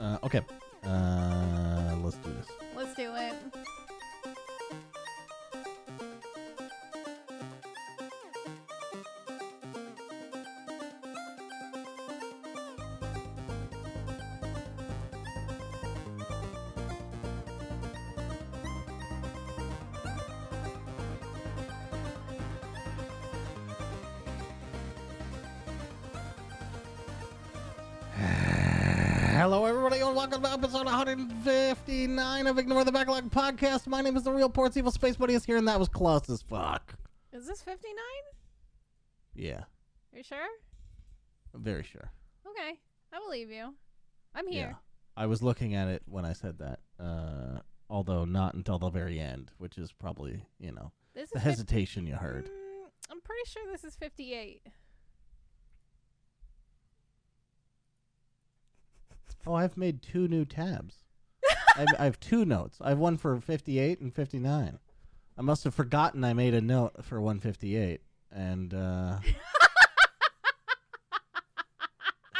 Okay. Let's do this. Let's do it. Hello, everybody, and welcome to episode 159 of Ignore the Backlog podcast. My name is the real Portz. Evil Space Buddy is here, and that was close as fuck. Is this 59? Yeah. Are you sure? I'm very sure. Okay. I believe you. I'm here. Yeah. I was looking at it when I said that, although not until the very end, which is probably, This the is hesitation you heard. I'm pretty sure this is 58. Oh, I've made two new tabs. I have two notes. I have one for 58 and 59. I must have forgotten I made a note for 158. And,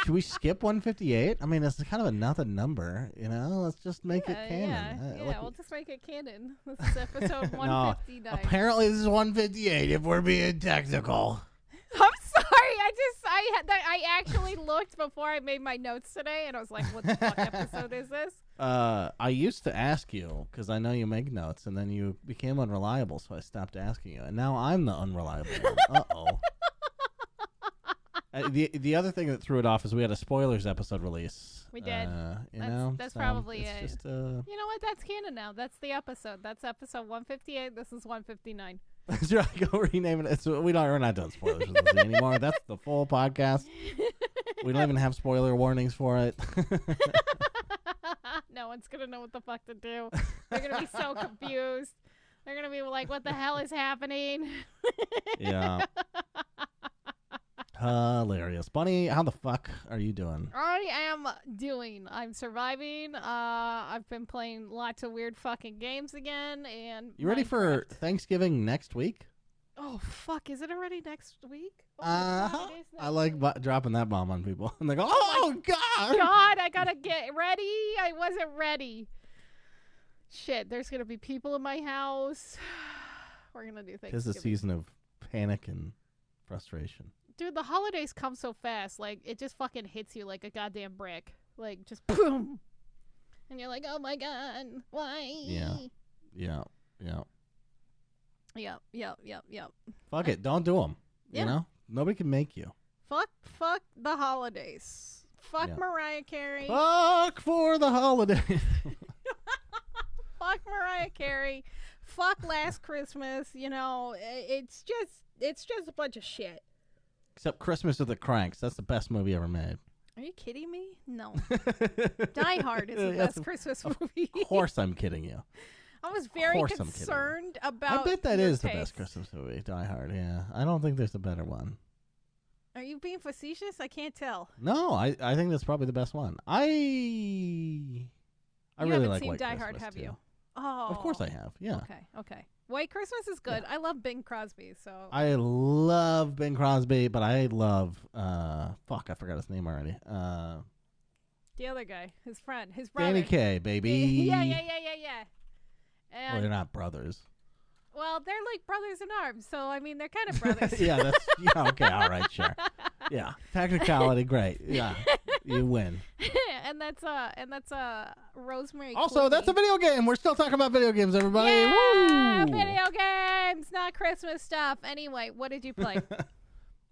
should we skip 158? I mean, it's kind of another number, Let's just make it canon. Yeah, we'll just make it canon. This is episode 159. No, apparently this is 158 if we're being technical. I'm sorry. I actually looked before I made my notes today, and I was like, what the fuck episode is this? I used to ask you, because I know you make notes, and then you became unreliable, so I stopped asking you. And now I'm the unreliable one. Uh-oh. The other thing that threw it off is we had a spoilers episode release. We did. That's so probably it's it. Just, You know what? That's canon now. That's the episode. That's episode 158. This is 159. That's right. Go rename it. We're not doing spoilers with this anymore. That's the full podcast. We don't even have spoiler warnings for it. No one's going to know what the fuck to do. They're going to be so confused. They're going to be like, what the hell is happening? Yeah. Hilarious. Bunny, how the fuck are you doing? I am doing. I'm surviving. I've been playing lots of weird fucking games again. And you ready for Thanksgiving next week? Oh, fuck. Is it already next week? Oh, God, I like dropping that bomb on people. And they go, oh, God. God, I got to get ready. I wasn't ready. Shit, there's going to be people in my house. We're going to do Thanksgiving. It's a season of panic and frustration. Dude, the holidays come so fast. Like, it just fucking hits you like a goddamn brick. Like, just boom. And you're like, oh, my God. Why? Yeah. Yep. Fuck it. Don't do them. Yeah. Nobody can make you. Fuck the holidays. Fuck Mariah Carey. Fuck for the holidays. Fuck Mariah Carey. Fuck Last Christmas. It's just a bunch of shit. Except Christmas with the Cranks. That's the best movie ever made. Are you kidding me? No. Die Hard is the best Christmas movie. Of course I'm kidding you. I was very concerned about I bet that is the taste. best Christmas movie, Die Hard, yeah. I don't think there's a better one. Are you being facetious? I can't tell. No, I think that's probably the best one. I really like White Christmas, Die Hard, have too. you? Oh. Of course I have, yeah. Okay. White Christmas is good. Yeah. I love Bing Crosby, so. I love Bing Crosby, but I love, I forgot his name already. The other guy, his friend, his brother. Danny Kaye, baby. Yeah. Well, they're not brothers. Well, they're like brothers in arms, so I mean, they're kind of brothers. Yeah, okay, all right, sure. Yeah, technicality, great. Yeah, you win. and that's Rosemary. Also, Clooney. that's a video game. We're still talking about video games, everybody. Yeah, woo! Video games, not Christmas stuff. Anyway, what did you play?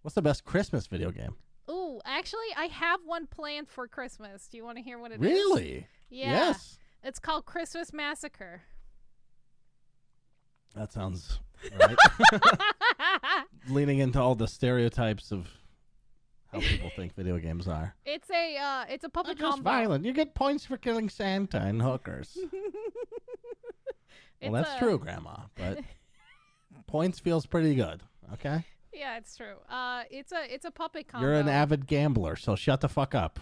What's the best Christmas video game? Ooh, actually, I have one planned for Christmas. Do you want to hear what it is? Really? Yeah. Yes. It's called Christmas Massacre. That sounds right. Leaning into all the stereotypes of how people think video games are. It's a puppet Not just violent. You get points for killing Santa and hookers. Well, that's true, Grandma. But points feels pretty good. Okay. Yeah, it's true. It's a puppet combo. You're an avid gambler, so shut the fuck up.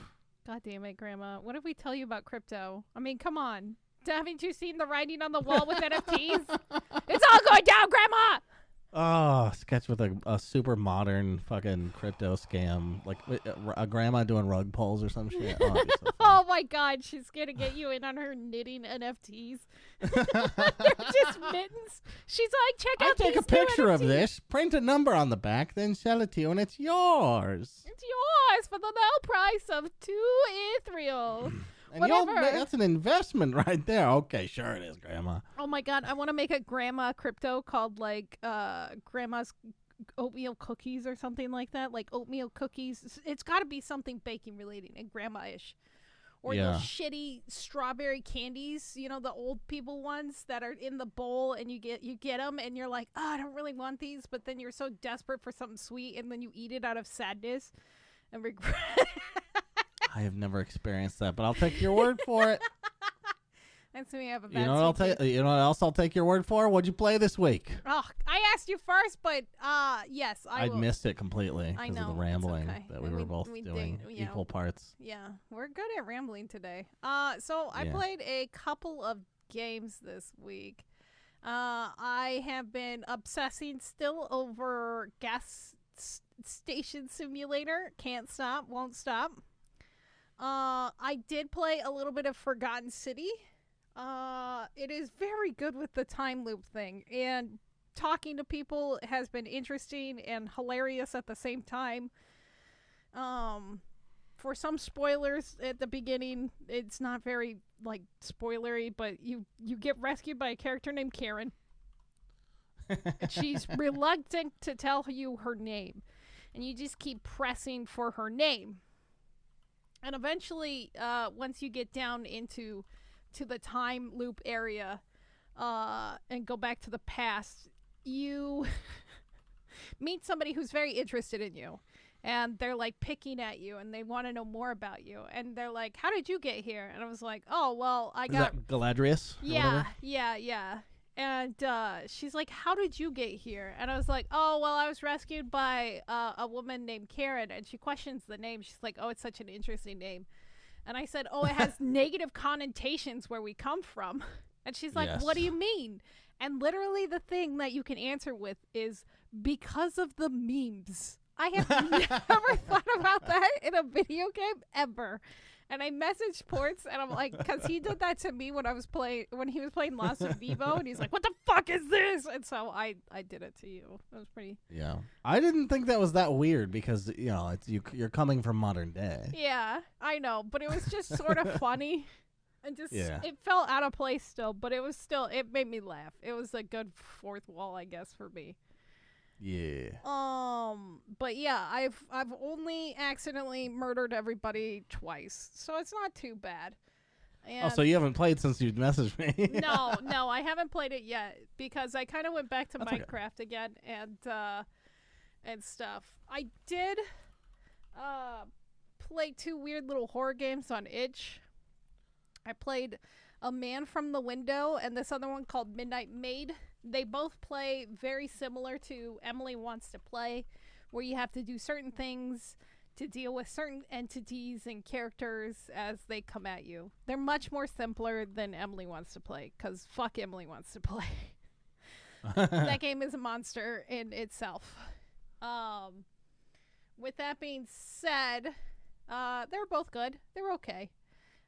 God damn it, Grandma. What did we tell you about crypto? I mean, come on. Haven't you seen the writing on the wall with NFTs? It's all going down, Grandma! Sketch with a super modern fucking crypto scam, like a grandma doing rug pulls or some shit. Oh, it'd be so funny. Oh my god, she's gonna get you in on her knitting NFTs. They're just mittens. She's like, check I out take a these new picture of NFTs. this, print a number on the back, then sell it to you, and it's yours. It's yours for the low price of 2 Ethereal. And Whatever. that's an investment right there. Okay, sure it is, Grandma. Oh my god, I want to make a grandma crypto called like grandma's oatmeal cookies or something like that. Like oatmeal cookies. It's got to be something baking related and grandma-ish. Or Yeah. those shitty strawberry candies, you know, the old people ones that are in the bowl, and you get them and you're like, oh, I don't really want these, but then you're so desperate for something sweet, and then you eat it out of sadness and regret. I have never experienced that, but I'll take your word for it. That's me. I have a bad You know what I'll sweet tooth. You know what else I'll take your word for? What'd you play this week? Oh, I asked you first, but yes, I I'd will. missed it completely I because of know, the it's rambling okay. that we And were both we doing did, you know. equal parts. Yeah, we're good at rambling today. So I Yeah. played a couple of games this week. I have been obsessing still over station simulator. Can't stop, won't stop. I did play a little bit of Forgotten City. It is very good with the time loop thing, and talking to people has been interesting and hilarious at the same time. For some spoilers at the beginning, it's not very like spoilery, but you get rescued by a character named Karen. She's reluctant to tell you her name, and you just keep pressing for her name. And eventually, once you get down into the time loop area and go back to the past, you meet somebody who's very interested in you. And they're like picking at you, and they want to know more about you. And they're like, how did you get here? And I was like, oh, well, I Is got... that Galadrius? or Yeah, whatever? yeah. And she's like, how did you get here? And I was like, oh, well, I was rescued by a woman named Karen. And she questions the name. She's like, oh, it's such an interesting name. And I said, oh, it has negative connotations where we come from. And she's like, Yes. what do you mean? And literally the thing that you can answer with is because of the memes. I have never thought about that in a video game ever. And I messaged Portz, and I'm like, because he did that to me when he was playing Lost in Vivo, and he's like, what the fuck is this? And so I did it to you. It was pretty... Yeah. I didn't think that was that weird because, you know, it's you're coming from modern day. Yeah, I know, but it was just sort of funny. And just, Yeah. it felt out of place still, but it made me laugh. It was a good fourth wall, I guess, for me. Yeah. But yeah, I've only accidentally murdered everybody twice, so it's not too bad. And Oh, so you haven't played since you messaged me? no, I haven't played it yet because I kind of went back to That's okay. Minecraft again and stuff. I did play 2 weird little horror games on itch. I played A Man from the Window and this other one called Maid. They both play very similar to Emily Wants to Play, where you have to do certain things to deal with certain entities and characters as they come at you. They're much more simpler than Emily Wants to Play, because fuck Emily Wants to Play. That game is a monster in itself. With that being said, they're both good. They're okay.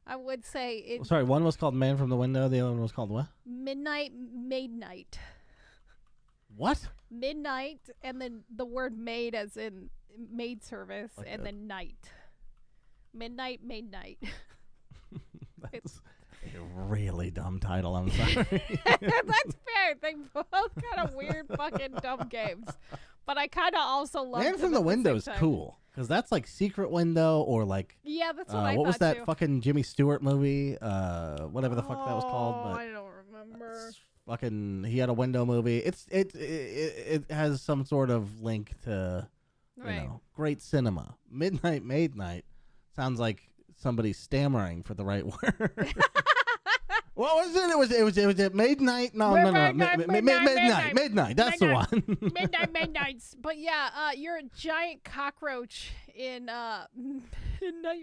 I would say it. Sorry, one was called Man from the Window. The other one was called what? Midnight. What? Midnight, and then the word maid as in maid service, Like and a- then night. Midnight. That's a really dumb title. I'm sorry. That's fair. They both kind of weird fucking dumb games. But I kind of also love Man from the Window is time. cool because that's like Secret Window or like Yeah, that's what I what was thought that too. fucking Jimmy Stewart movie? Whatever the fuck that was called. Oh, But I don't remember. fucking, he had a window movie. It has some sort of link to Right. you know, great cinema. Midnight Maid Night sounds like somebody stammering for the right word. What was it? It was at midnight. No. Midnight. That's the one. Midnights. But yeah, you're a giant cockroach in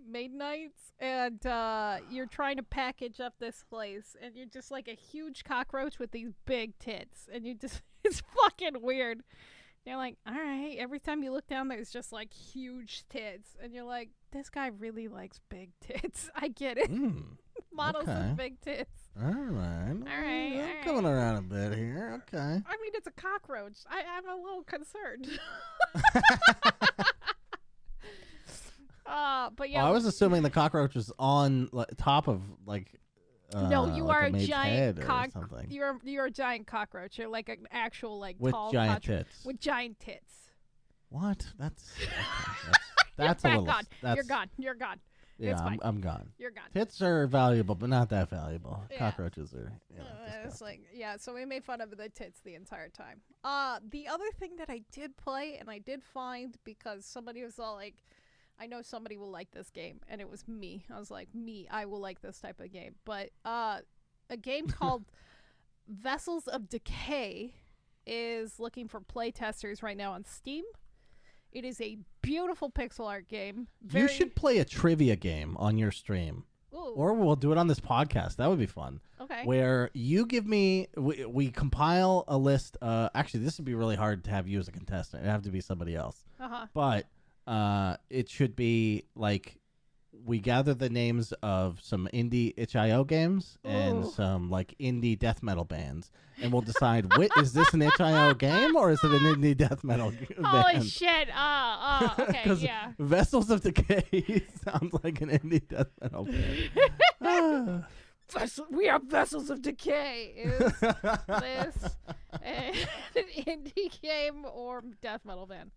Midnights, and you're trying to package up this place, and you're just like a huge cockroach with these big tits, and it's fucking weird. They're like, all right. Every time you look down, there's just like huge tits, and you're like, this guy really likes big tits. I get it. Models with big tits. All right. I'm coming around a bit here. Okay. I mean, it's a cockroach. I'm a little concerned. But yeah. I was assuming the cockroach was on top of like. No, you like are a a maid's giant head or something. You're a giant cockroach. You're like an actual like with tall giant cockroach tits. with giant tits. What? That's that's a little. Gone. That's, You're gone. Yeah, I'm gone. You're gone. Tits are valuable, but not that valuable. Yeah. Cockroaches are. It's like so we made fun of the tits the entire time. The other thing that I did play and I did find because somebody was all like, I know somebody will like this game, and it was me. I was like, I will like this type of game. But a game called Vessels of Decay is looking for playtesters right now on Steam. It is a beautiful pixel art game. You should play a trivia game on your stream. Ooh. Or we'll do it on this podcast. That would be fun. Okay. Where you give me, we compile a list. Actually, this would be really hard to have you as a contestant. It'd have to be somebody else. But it should be like we gather the names of some indie itch.io games and some like indie death metal bands, and we'll decide is this an itch.io game or is it an indie death metal band? Holy shit! Okay, yeah. Vessels of Decay sounds like an indie death metal band. We are Vessels of Decay. Is this an indie game or death metal band?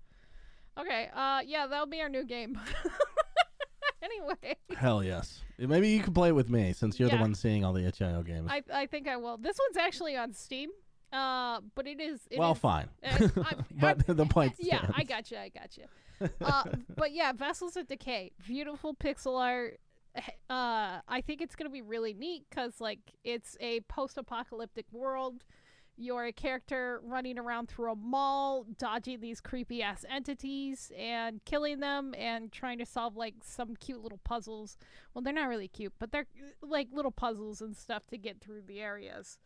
Okay, yeah, that'll be our new game. Anyway. Hell yes. Maybe you can play it with me since you're the one seeing all the itch.io games. I think I will. This one's actually on Steam, but it is... fine. But the point stands. Yeah, I gotcha. But yeah, Vessels of Decay. Beautiful pixel art. I think it's going to be really neat because, like, it's a post-apocalyptic world. You're a character running around through a mall, dodging these creepy-ass entities and killing them and trying to solve, like, some cute little puzzles. Well, they're not really cute, but they're, like, little puzzles and stuff to get through the areas.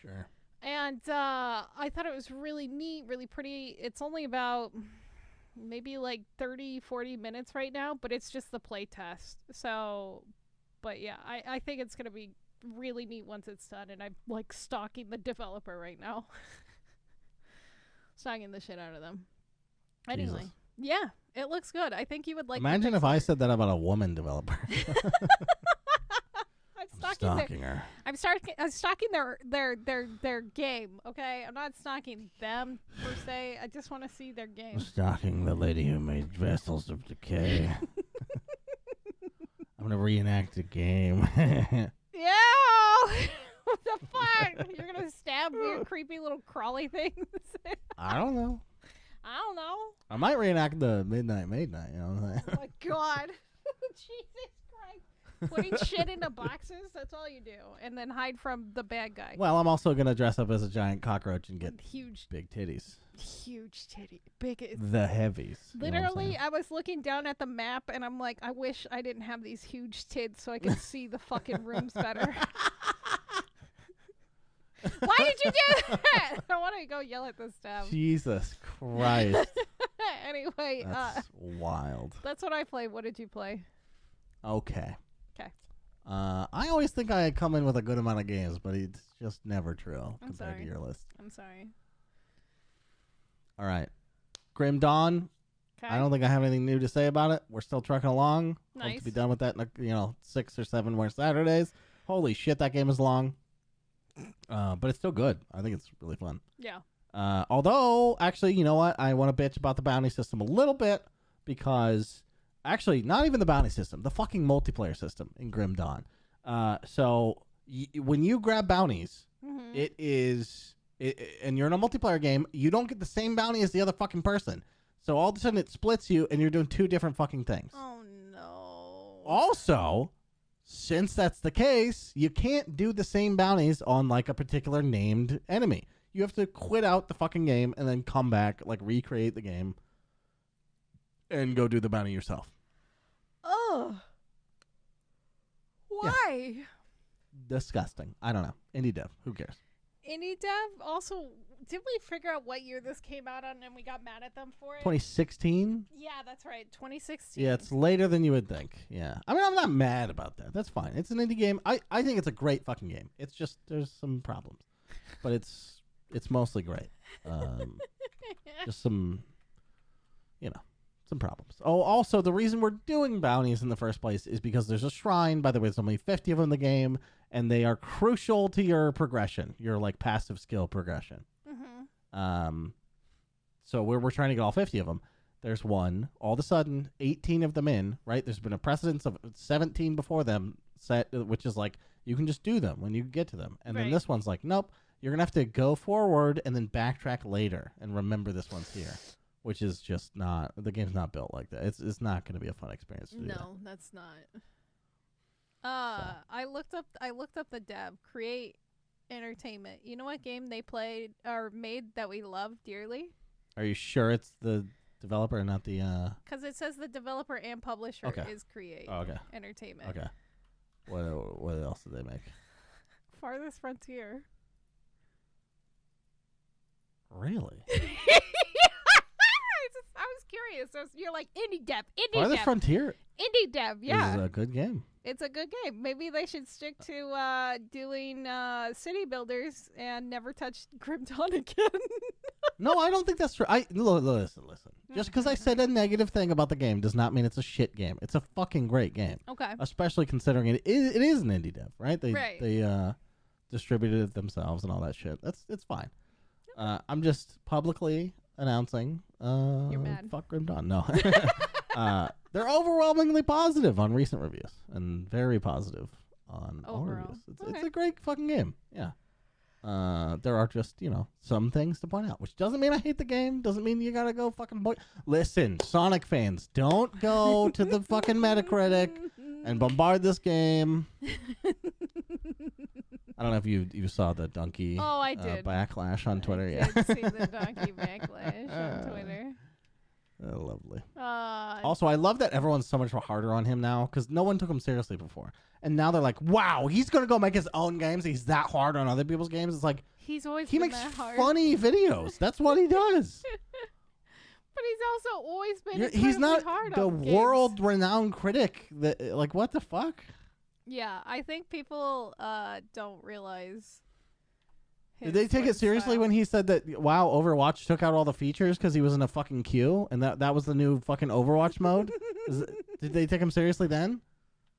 Sure. And I thought it was really neat, really pretty. It's only about maybe, like, 30, 40 minutes right now, but it's just the play test. So, but, yeah, I think it's going to be really neat once it's done, and I'm like stalking the developer right now. Stalking the shit out of them. Anyway, Jesus. Yeah, it looks good. I think you would like. Imagine if I said that about a woman developer. I'm stalking her. I'm stalking their game. Okay, I'm not stalking them per se. I just want to see their game. I'm stalking the lady who made Vessels of Decay. I'm gonna reenact the game. Yeah! What the fuck? You're gonna stab weird, creepy little crawly things? I don't know. I might reenact the Midnight Maid night. You know what I'm saying? Oh my god! Jesus Christ! Putting shit into boxes. That's all you do, and then hide from the bad guy. Well, I'm also gonna dress up as a giant cockroach and get huge, big titties. Huge titty, big. The heavies. Literally, I was looking down at the map, and I'm like, I wish I didn't have these huge tits so I could see the fucking rooms better. Why did you do that? I want to go yell at this stuff. Jesus Christ. Anyway, that's wild. That's what I played. What did you play? Okay. Okay. I always think I come in with a good amount of games, but it's just never true compared to your list. I'm sorry. All right. Grim Dawn. Okay. I don't think I have anything new to say about it. We're still trucking along. Nice. Hope to be done with that in 6 or 7 more Saturdays. Holy shit, that game is long. But it's still good. I think it's really fun. Yeah. Although, actually, you know what? I want to bitch about the bounty system a little bit because, actually, not even the bounty system, the fucking multiplayer system in Grim Dawn. So when you grab bounties, it is... and you're in a multiplayer game, you don't get the same bounty as the other fucking person. So all of a sudden it splits you and you're doing 2 different fucking things. Oh no. Also, since that's the case, you can't do the same bounties on like a particular named enemy. You have to quit out the fucking game and then come back, like recreate the game, and go do the bounty yourself. Oh. Why? Yeah. Disgusting. I don't know. Indie dev. Who cares? Indie dev? Also, did we figure out what year this came out on and we got mad at them for it? 2016? Yeah, that's right. 2016. Yeah, it's later than you would think. Yeah. I mean, I'm not mad about that. That's fine. It's an indie game. I think it's a great fucking game. It's just, there's some problems. But it's mostly great. Just some, some problems. Oh, also, the reason we're doing bounties in the first place is because there's a shrine. By the way, there's only 50 of them in the game, and they are crucial to your progression, your like passive skill progression. Mm-hmm. So we're trying to get all 50 of them. There's one. All of a sudden, 18 of them in, right? There's been a precedence of 17 before them set, which is like, you can just do them when you get to them. And then this one's like, nope, you're going to have to go forward and then backtrack later and remember this one's here. Which is just not, the game's not built like that. It's not going to be a fun experience to do that. That's not. I looked up the dev, Create Entertainment. You know what game they played or made that we love dearly? Are you sure it's the developer and not the Because it says the developer and publisher is Create Entertainment. Okay. What else did they make? Farthest Frontier. Really? I was curious. So you're like indie dev, Farthest Frontier. Indie dev, yeah. It's a good game. It's a good game. Maybe they should stick to doing city builders and never touch Krypton again. No, I don't think that's true. Listen. Just because I said a negative thing about the game does not mean it's a shit game. It's a fucking great game. Okay. Especially considering it is an indie dev, right? They distributed it themselves and all that shit. It's fine. I'm just publicly announcing you're mad. Fuck Grim Dawn. No. They're overwhelmingly positive on recent reviews and very positive on all reviews. It's a great fucking game. Yeah. There are just, some things to point out, which doesn't mean I hate the game. Doesn't mean you gotta go fucking Listen, Sonic fans, don't go to the fucking Metacritic and bombard this game. I don't know if you saw the donkey I did. backlash on Twitter. I did see the donkey backlash on Twitter. Oh, lovely. Also, I love that everyone's so much harder on him now because no one took him seriously before. And now they're like, wow, he's going to go make his own games. He's that hard on other people's games. It's like, he makes funny videos. That's what he does. But he's also always been he's not hard the on world-renowned critic. Like, what the fuck? Yeah, I think people don't realize. Did they take it seriously when he said that, wow, Overwatch took out all the features because he was in a fucking queue and that was the new fucking Overwatch mode? Did they take him seriously then?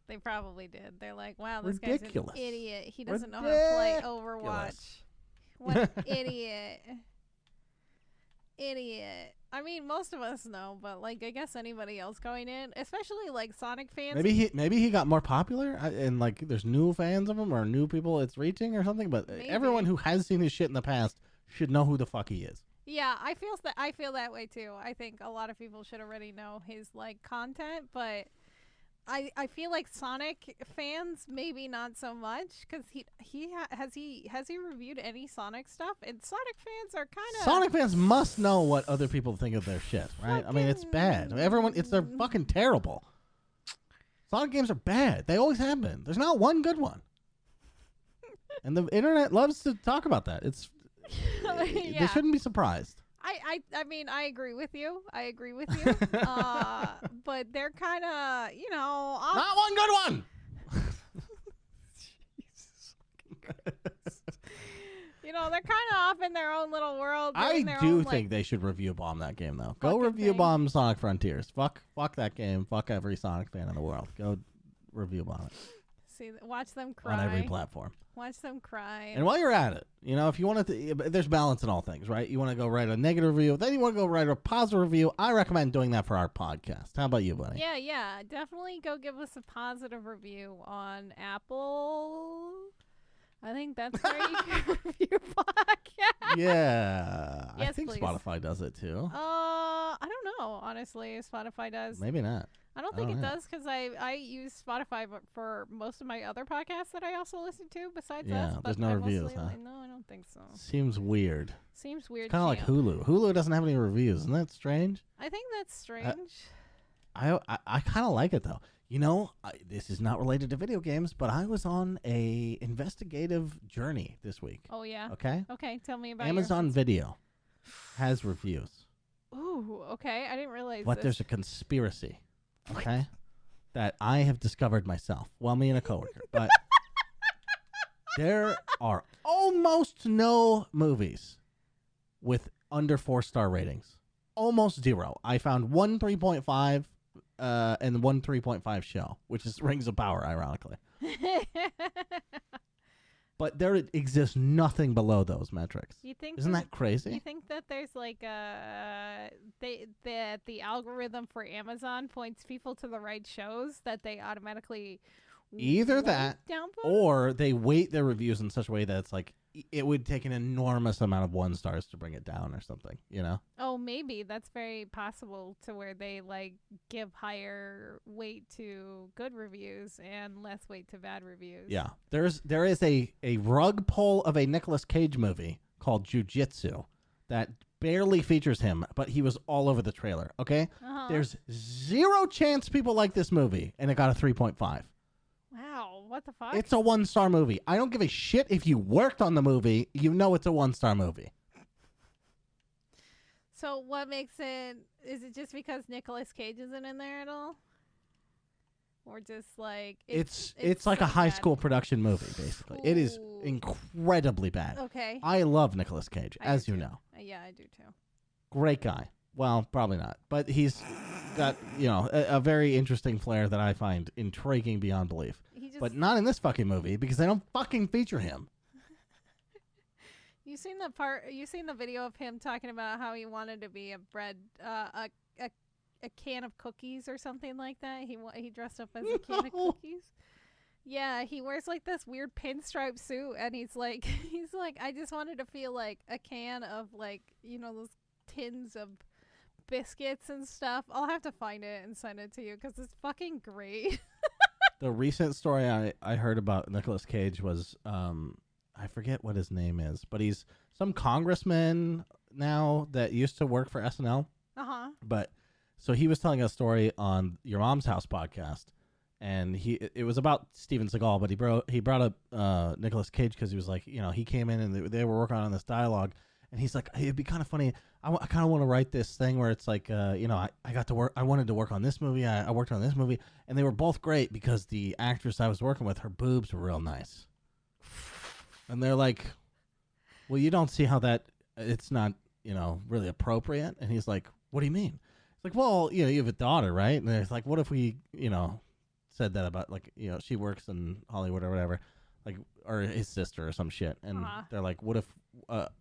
They probably did. They're like, wow, this guy's an idiot. He doesn't know how to play Overwatch. What an idiot. Idiot. I mean, most of us know, but like, I guess anybody else going in, especially like Sonic fans. Maybe he got more popular, and like, there's new fans of him or new people it's reaching or something. But everyone who has seen his shit in the past should know who the fuck he is. Yeah, I feel that way too. I think a lot of people should already know his like content, but I feel like Sonic fans maybe not so much because has he reviewed any Sonic stuff, and Sonic fans are kind of Sonic fans must know what other people think of their shit, right? I mean, it's bad. They're fucking terrible. Sonic games are bad. They always have been. There's not one good one, and the internet loves to talk about that. They shouldn't be surprised. I mean, I agree with you. But they're kind of, not one good one. Jesus. They're kind of off in their own little world. I do think they should review bomb that game though. Go review bomb Sonic Frontiers. Fuck that game. Fuck every Sonic fan in the world. Go review bomb it. See, watch them cry on every platform. Watch them cry. And while you're at it, if you want to, there's balance in all things, right? You want to go write a negative review, then you want to go write a positive review. I recommend doing that for our podcast. How about you, buddy? Yeah. Definitely go give us a positive review on Apple. I think that's where you can review podcasts. Yeah. Yes, I think please. Spotify does it too. I don't know, honestly, if Spotify does. Maybe not. I don't think it does because I use Spotify for most of my other podcasts that I also listen to besides us. Yeah, there's no reviews, huh? No, I don't think so. Seems weird. Seems weird. Kind of like Hulu. Hulu doesn't have any reviews. Isn't that strange? I think that's strange. I kind of like it, though. You know, this is not related to video games, but I was on a investigative journey this week. Oh, yeah? Okay? Okay, tell me about Amazon Video has reviews. Ooh, okay. I didn't realize But there's a conspiracy, okay, that I have discovered myself. Well, me and a coworker. But there are almost no movies with under 4-star ratings. Almost zero. I found one 3.5 and one 3.5 show, which is Rings of Power, ironically. But there exists nothing below those metrics. Isn't that crazy? You think that there's like the algorithm for Amazon points people to the right shows that they automatically either that downvote? Or they weight their reviews in such a way that it's like it would take an enormous amount of 1 stars to bring it down or something, you know? Oh, maybe that's very possible to where they like give higher weight to good reviews and less weight to bad reviews. Yeah. There is a rug pull of a Nicolas Cage movie called Jiu-Jitsu that barely features him, but he was all over the trailer, okay? There's zero chance people like this movie, and it got a 3.5. Wow, what the fuck? It's a 1-star movie. I don't give a shit if you worked on the movie. You know it's a 1-star movie. So what makes it... Is it just because Nicolas Cage isn't in there at all? Or just like... It's like so a high bad. school production movie, basically. It is incredibly bad. Okay. I love Nicolas Cage, as you know. Yeah, I do too. Great guy. Well, probably not. But he's got, you know, a very interesting flair that I find intriguing beyond belief. But not in this fucking movie because they don't fucking feature him. You seen the video of him talking about how he wanted to be a can of cookies or something like that? He dressed up as a can of cookies. Yeah, he wears like this weird pinstripe suit and he's like I just wanted to feel like a can of like, you know, those tins of biscuits and stuff. I'll have to find it and send it to you because it's fucking great. The recent story I heard about Nicolas Cage was, I forget what his name is, but he's some congressman now that used to work for SNL. Uh-huh. But so he was telling a story on Your Mom's House podcast, and it was about Steven Seagal, but he brought up Nicolas Cage because he was like, you know, he came in and they were working on this dialogue, and he's like, hey, it'd be kind of funny. I kind of want to write this thing where it's like, you know, I got to work. I wanted to work on this movie. I worked on this movie, and they were both great because the actress I was working with, her boobs were real nice. And they're like, well, you don't see how it's not, you know, really appropriate. And he's like, what do you mean? It's like, well, you know, you have a daughter, right? And it's like, what if we, you know, said that about like, you know, she works in Hollywood or whatever, like, or his sister or some shit. And they're like, what if,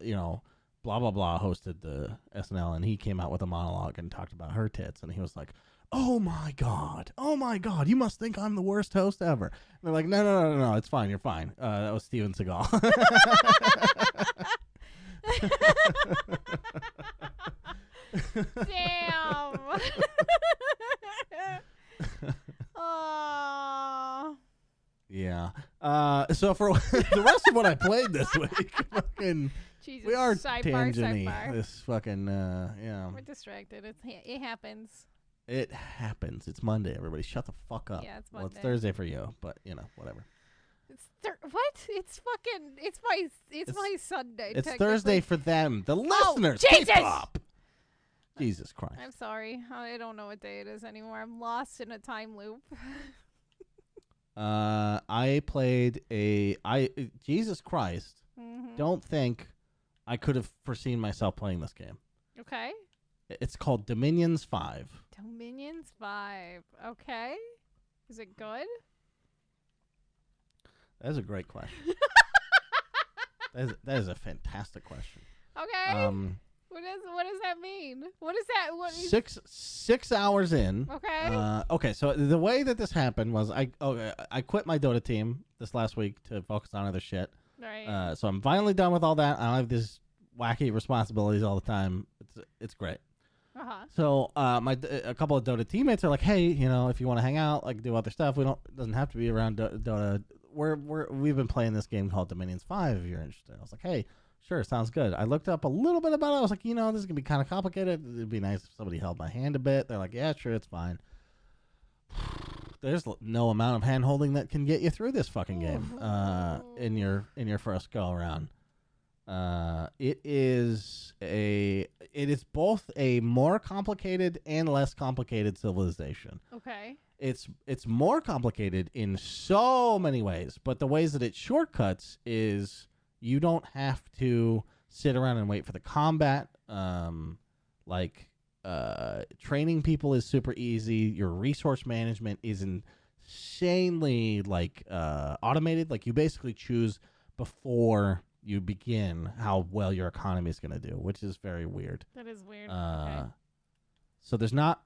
you know, blah, blah, blah hosted the SNL and he came out with a monologue and talked about her tits. And he was like, oh my God, you must think I'm the worst host ever. And they're like, no, it's fine. You're fine. That was Steven Seagal. Damn. Oh. Yeah. So for the rest of what I played this week, fucking... Jesus, we are sidebar. This fucking, yeah. We're distracted. It happens. It happens. It's Monday, everybody. Shut the fuck up. Yeah, it's Monday. Well, it's Thursday for you, but, you know, whatever. What? It's my Sunday. It's Thursday for them. The listeners. Jesus! K-pop. Jesus Christ. I'm sorry. I don't know what day it is anymore. I'm lost in a time loop. I played Jesus Christ. Mm-hmm. Don't think I could have foreseen myself playing this game. Okay. It's called Dominions 5. Dominions 5. Okay. Is it good? That is a great question. that is a fantastic question. Okay. What does that mean? What is that? What is 6 hours in. Okay. Okay, so the way that this happened was I quit my Dota team this last week to focus on other shit. Right. So I'm finally done with all that. I don't have these wacky responsibilities all the time. It's great. So a couple of Dota teammates are like, hey, if you want to hang out, like do other stuff, it doesn't have to be around Dota. We've been playing this game called Dominions 5 if you're interested. I was like, hey, sure, sounds good. I looked up a little bit about it. I was like, this is gonna be kind of complicated. It'd be nice if somebody held my hand a bit. They're like, yeah, sure, it's fine. There's no amount of hand holding that can get you through this fucking game in your first go around. It is both a more complicated and less complicated civilization. Okay. It's more complicated in so many ways, but the ways that it shortcuts is you don't have to sit around and wait for the combat. Training people is super easy. Your resource management is insanely automated. Like you basically choose before you begin how well your economy is going to do, which is very weird. That is weird. Okay. So there's no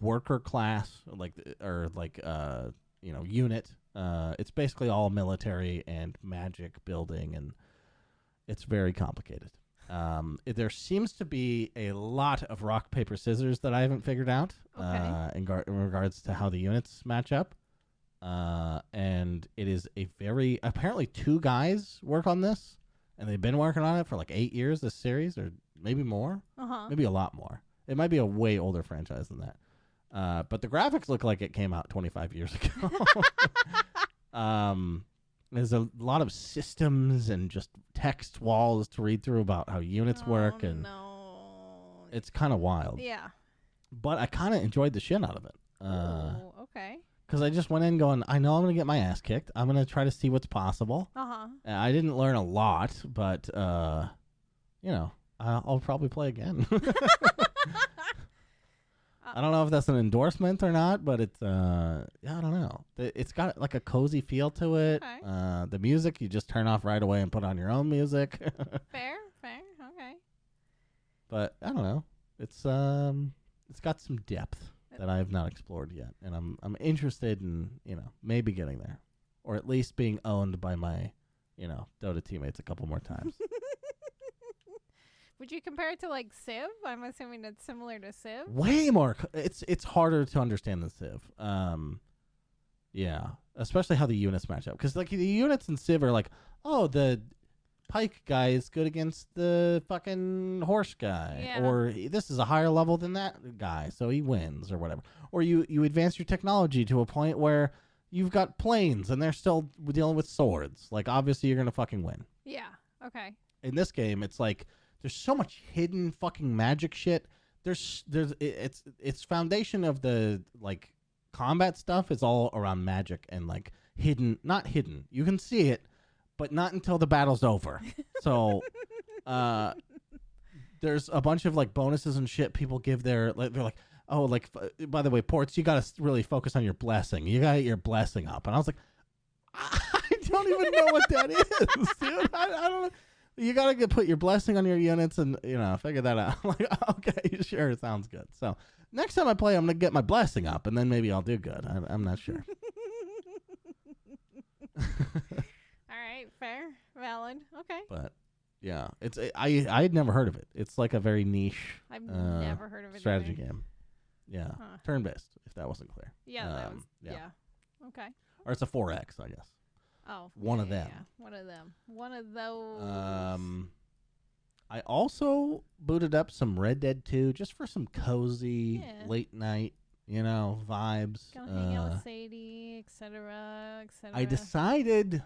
worker class unit. It's basically all military and magic building, and it's very complicated. There seems to be a lot of rock, paper, scissors that I haven't figured out in regards to how the units match up. And it is apparently 2 guys work on this, and they've been working on it for 8 years, this series, or maybe more, maybe a lot more. It might be a way older franchise than that. But the graphics look like it came out 25 years ago. There's a lot of systems and just text walls to read through about how units work, and it's kind of wild. Yeah. But I kind of enjoyed the shit out of it. Okay. Because I just went in going, I know I'm going to get my ass kicked. I'm going to try to see what's possible. I didn't learn a lot, but, I'll probably play again. I don't know if that's an endorsement or not, but it's, I don't know. It's got a cozy feel to it. Okay. The music, you just turn off right away and put on your own music. Fair. Okay. But I don't know. It's got some depth that I have not explored yet, and I'm interested in maybe getting there, or at least being owned by my Dota teammates a couple more times. Would you compare it to Civ? I'm assuming it's similar to Civ. Way more. It's harder to understand than Civ. Yeah, especially how the units match up, because the units in Civ are the pike guy is good against the fucking horse guy, or this is a higher level than that guy, so he wins, or whatever. Or you advance your technology to a point where you've got planes and they're still dealing with swords. Obviously you're gonna fucking win. Yeah. Okay. In this game, it's there's so much hidden fucking magic shit. It's foundation of the combat stuff is all around magic and hidden, not hidden. You can see it, but not until the battle's over. So, there's a bunch of bonuses and shit people give they're by the way, Portz, you gotta really focus on your blessing. You gotta get your blessing up. And I was like, I don't even know what that is, dude. I don't know. You gotta put your blessing on your units and figure that out. Okay, sure, sounds good. So next time I play, I'm gonna get my blessing up, and then maybe I'll do good. I'm not sure. All right, fair, valid. Okay. But yeah, I had never heard of it. It's a very niche. I've never heard of it. Strategy game. Yeah, turn based. If that wasn't clear. Yeah, that was. Yeah. Okay. Or it's a 4X, I guess. Oh, one of them. Yeah. One of those. I also booted up some Red Dead 2 just for some cozy late night, vibes. Gonna hang out with Sadie, etc. I decided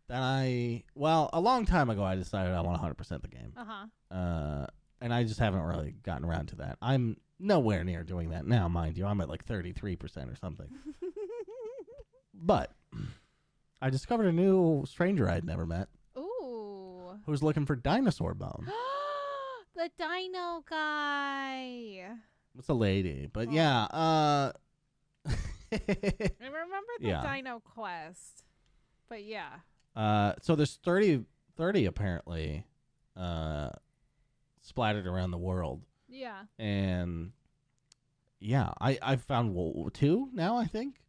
that a long time ago, I decided I want 100% the game. And I just haven't really gotten around to that. I'm nowhere near doing that now, mind you. I'm at 33% or something. But I discovered a new stranger I'd never met. Ooh. Who's looking for dinosaur bones. The dino guy. It's a lady, but yeah. I remember the Dino Quest, but yeah. So there's 30 apparently splattered around the world. Yeah. And yeah, I've found 2 now, I think.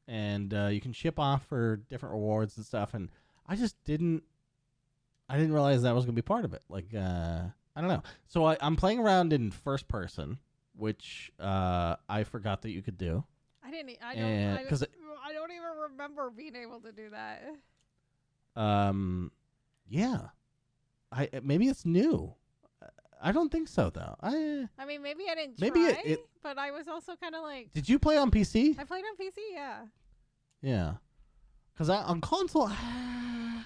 And you can ship off for different rewards and stuff. And I didn't realize that was going to be part of it. I don't know. So I'm playing around in first person which I forgot that you could do. I don't even remember being able to do that. Yeah. Maybe it's new. I don't think so though. I mean, maybe I didn't try, but I was also kind of like. Did you play on PC? I played on PC, yeah. Yeah. Because on console, I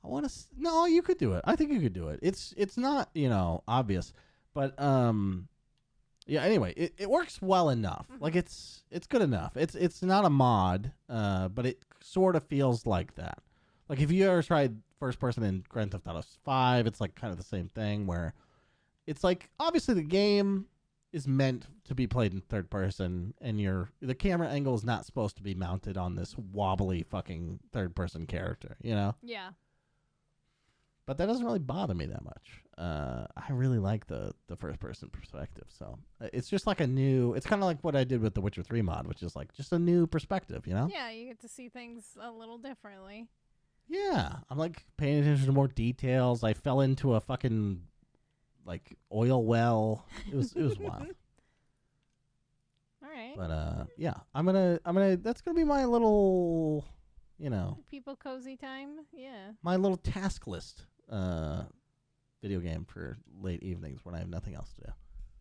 want to. No, you could do it. I think you could do it. It's not obvious, but yeah. Anyway, it works well enough. Mm-hmm. Like it's good enough. It's not a mod, but it sort of feels like that. Like if you ever tried first person in Grand Theft Auto 5, it's like kind of the same thing where it's like obviously the game is meant to be played in third person, and the camera angle is not supposed to be mounted on this wobbly fucking third person character, Yeah. But that doesn't really bother me that much. I really like the first person perspective, so it's just like it's kind of like what I did with the Witcher 3 mod, which is like just a new perspective, Yeah, you get to see things a little differently. Yeah, I'm like paying attention to more details. I fell into a fucking like oil well. It was wild. All right. But yeah, I'm gonna that's gonna be my little people cozy time. Yeah. My little task list video game for late evenings when I have nothing else to do.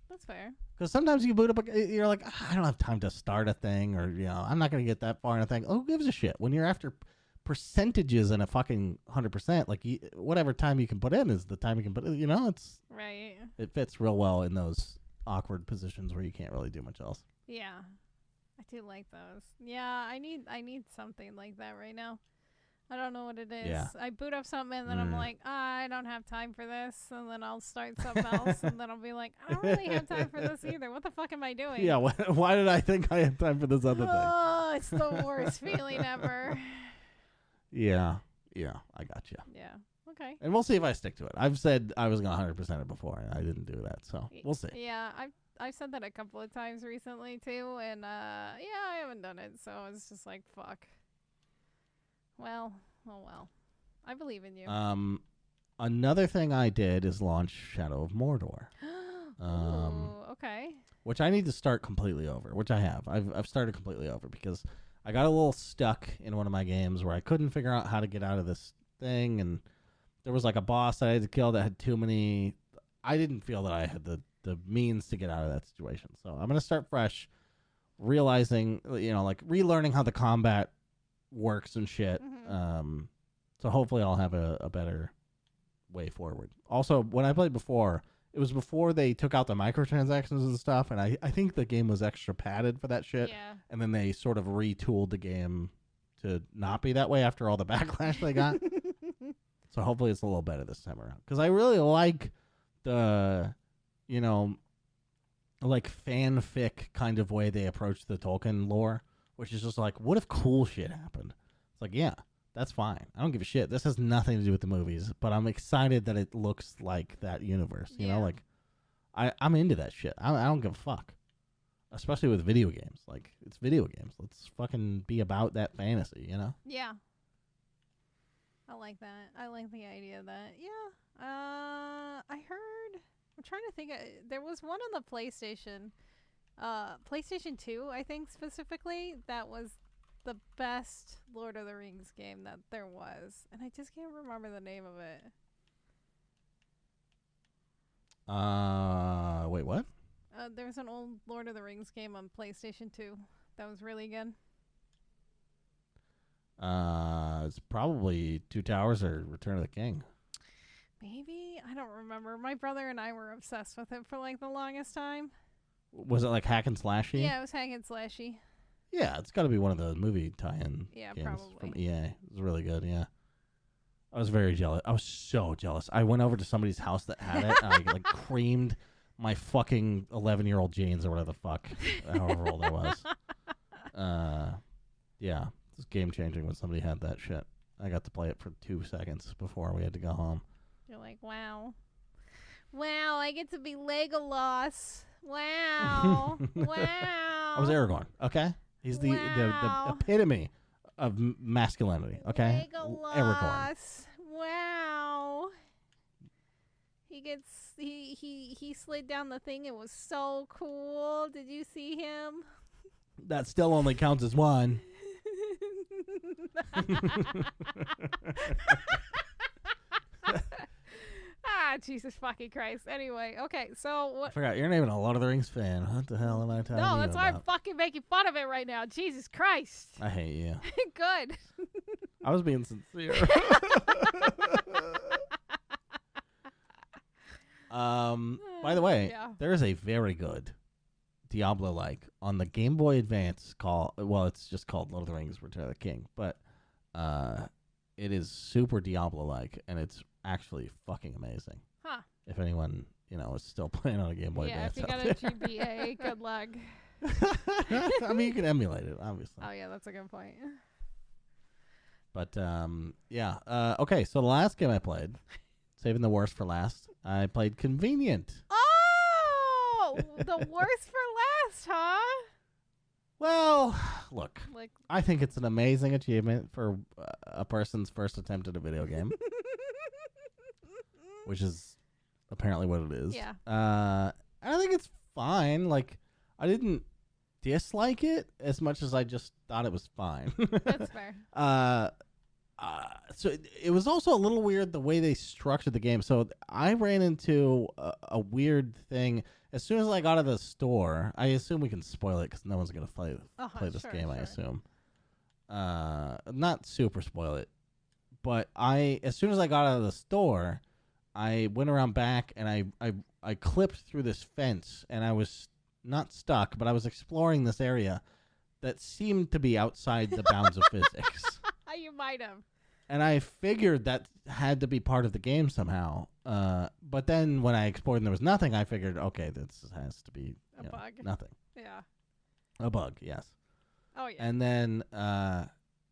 That's fair. Because sometimes you boot up, you're like, I don't have time to start a thing, or I'm not gonna get that far in a thing. Oh, who gives a shit? When you're after percentages in a fucking 100%, like whatever time you can put in is the time you can put in, it's right. It fits real well in those awkward positions where you can't really do much else. Yeah, I do like those. Yeah, I need something like that right now. I don't know what it is. Yeah. I boot up something and then I'm like, I don't have time for this, and then I'll start something else and then I'll be like, I don't really have time for this either. What the fuck am I doing? Yeah, why did I think I had time for this other thing? Oh, it's the worst feeling ever. Yeah, I got you. Yeah, okay. And we'll see if I stick to it. I've said I was going to 100% it before, and I didn't do that, so we'll see. Yeah, I've said that a couple of times recently, too, and yeah, I haven't done it, so it's just like, fuck. Well, oh well. I believe in you. Another thing I did is launch Shadow of Mordor. Ooh, okay. Which I need to start completely over, which I have. I've started completely over because I got a little stuck in one of my games where I couldn't figure out how to get out of this thing, and there was like a boss that I had to kill that had too many. I didn't feel that I had the means to get out of that situation. So I'm going to start fresh, realizing, like relearning how the combat works and shit. Mm-hmm. So hopefully I'll have a better way forward. Also, when I played before, it was before they took out the microtransactions and stuff, and I think the game was extra padded for that shit. Yeah. And then they sort of retooled the game to not be that way after all the backlash they got. So hopefully it's a little better this time around. Because I really like the, like fanfic kind of way they approach the Tolkien lore, which is just like, what if cool shit happened? It's like, yeah, that's fine. I don't give a shit. This has nothing to do with the movies, but I'm excited that it looks like that universe. You know, like I'm into that shit. I don't give a fuck. Especially with video games. Like, it's video games. Let's fucking be about that fantasy, Yeah. I like that. I like the idea of that. Yeah. I heard... I'm trying to think. There was one on the PlayStation. PlayStation 2, I think, specifically, that was the best Lord of the Rings game that there was. And I just can't remember the name of it. Wait, what? There was an old Lord of the Rings game on PlayStation 2 that was really good. It's probably Two Towers or Return of the King. Maybe? I don't remember. My brother and I were obsessed with it for like the longest time. Was it like hack and slashy? Yeah, it was hack and slashy. Yeah, it's got to be one of the movie tie-in games probably. From EA. It was really good, yeah. I was very jealous. I was so jealous. I went over to somebody's house that had it, and I like creamed my fucking 11-year-old jeans or whatever the fuck, however old I was. Yeah, it was game-changing when somebody had that shit. I got to play it for 2 seconds before we had to go home. You're like, wow. Wow, I get to be Legolas. Wow. Wow. I was Aragorn, okay? He's the epitome of masculinity, okay? Legolas. Aragorn. Wow. He slid down the thing. It was so cool. Did you see him? That still only counts as one. Jesus fucking Christ. Anyway, okay, so what? I forgot, you're not even a Lord of the Rings fan. What the hell am I talking about? No, that's why I'm fucking making fun of it right now. Jesus Christ. I hate you. Good. I was being sincere. By the way, there is a very good Diablo-like on the Game Boy Advance it's just called Lord of the Rings Return of the King, but it is super Diablo-like, and it's actually fucking amazing. Huh. If anyone, is still playing on a Game Boy Advance. Yeah, if you got a GBA, good luck. I mean, you can emulate it, obviously. Oh, yeah, that's a good point. But, okay, so the last game I played, saving the worst for last, I played Convenient. Oh! The worst for last, huh? Well, look, I think it's an amazing achievement for a person's first attempt at a video game. Which is apparently what it is. Yeah. I think it's fine. Like, I didn't dislike it as much as I just thought it was fine. That's fair. So it was also a little weird the way they structured the game. So I ran into a weird thing. As soon as I got out of the store, I assume we can spoil it because no one's going to play this game, I assume. Not super spoil it. But as soon as I got out of the store, I went around back and I clipped through this fence, and I was not stuck, but I was exploring this area that seemed to be outside the bounds of physics. You might have. And I figured that had to be part of the game somehow. But then when I explored and there was nothing, I figured, okay, this has to be a bug. Nothing. Yeah. A bug, yes. Oh, yeah. And then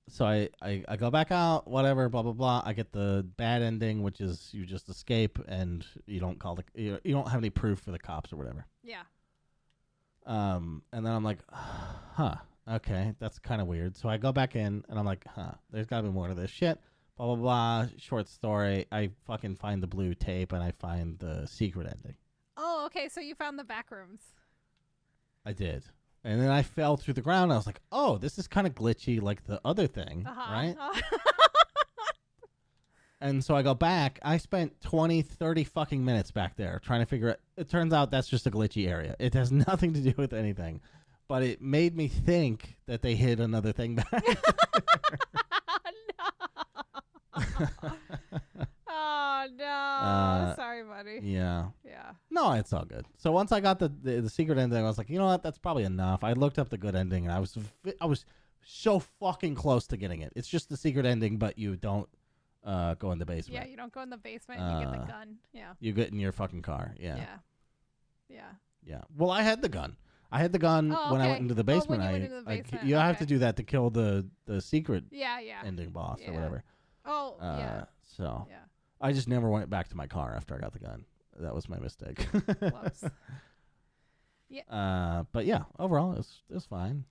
so I go back out, whatever, blah, blah, blah. I get the bad ending, which is you just escape and you don't you don't have any proof for the cops or whatever. Yeah. And then I'm like, huh, okay, that's kind of weird. So I go back in and I'm like, there's got to be more to this shit. Blah, blah, blah. Short story. I fucking find the blue tape and I find the secret ending. Oh, okay. So you found the back rooms. I did. And then I fell through the ground. I was like, oh, this is kind of glitchy like the other thing, right? And so I go back. I spent 20, 30 fucking minutes back there trying to figure it. It turns out that's just a glitchy area. It has nothing to do with anything. But it made me think that they hid another thing back there. Oh, no. Sorry, buddy. Yeah. Yeah. No, it's all good. So once I got the secret ending, I was like, you know what? That's probably enough. I looked up the good ending, and I was so fucking close to getting it. It's just the secret ending, but you don't go in the basement. Yeah, you don't go in the basement and you get the gun. Yeah. You get in your fucking car. Yeah. Yeah. Yeah. Yeah. Well, I had the gun. I had the gun when I went into the basement. You have to do that to kill the secret ending boss or whatever. Oh, yeah. So I just never went back to my car after I got the gun. That was my mistake. Whoops. Yeah. But yeah, overall it was fine.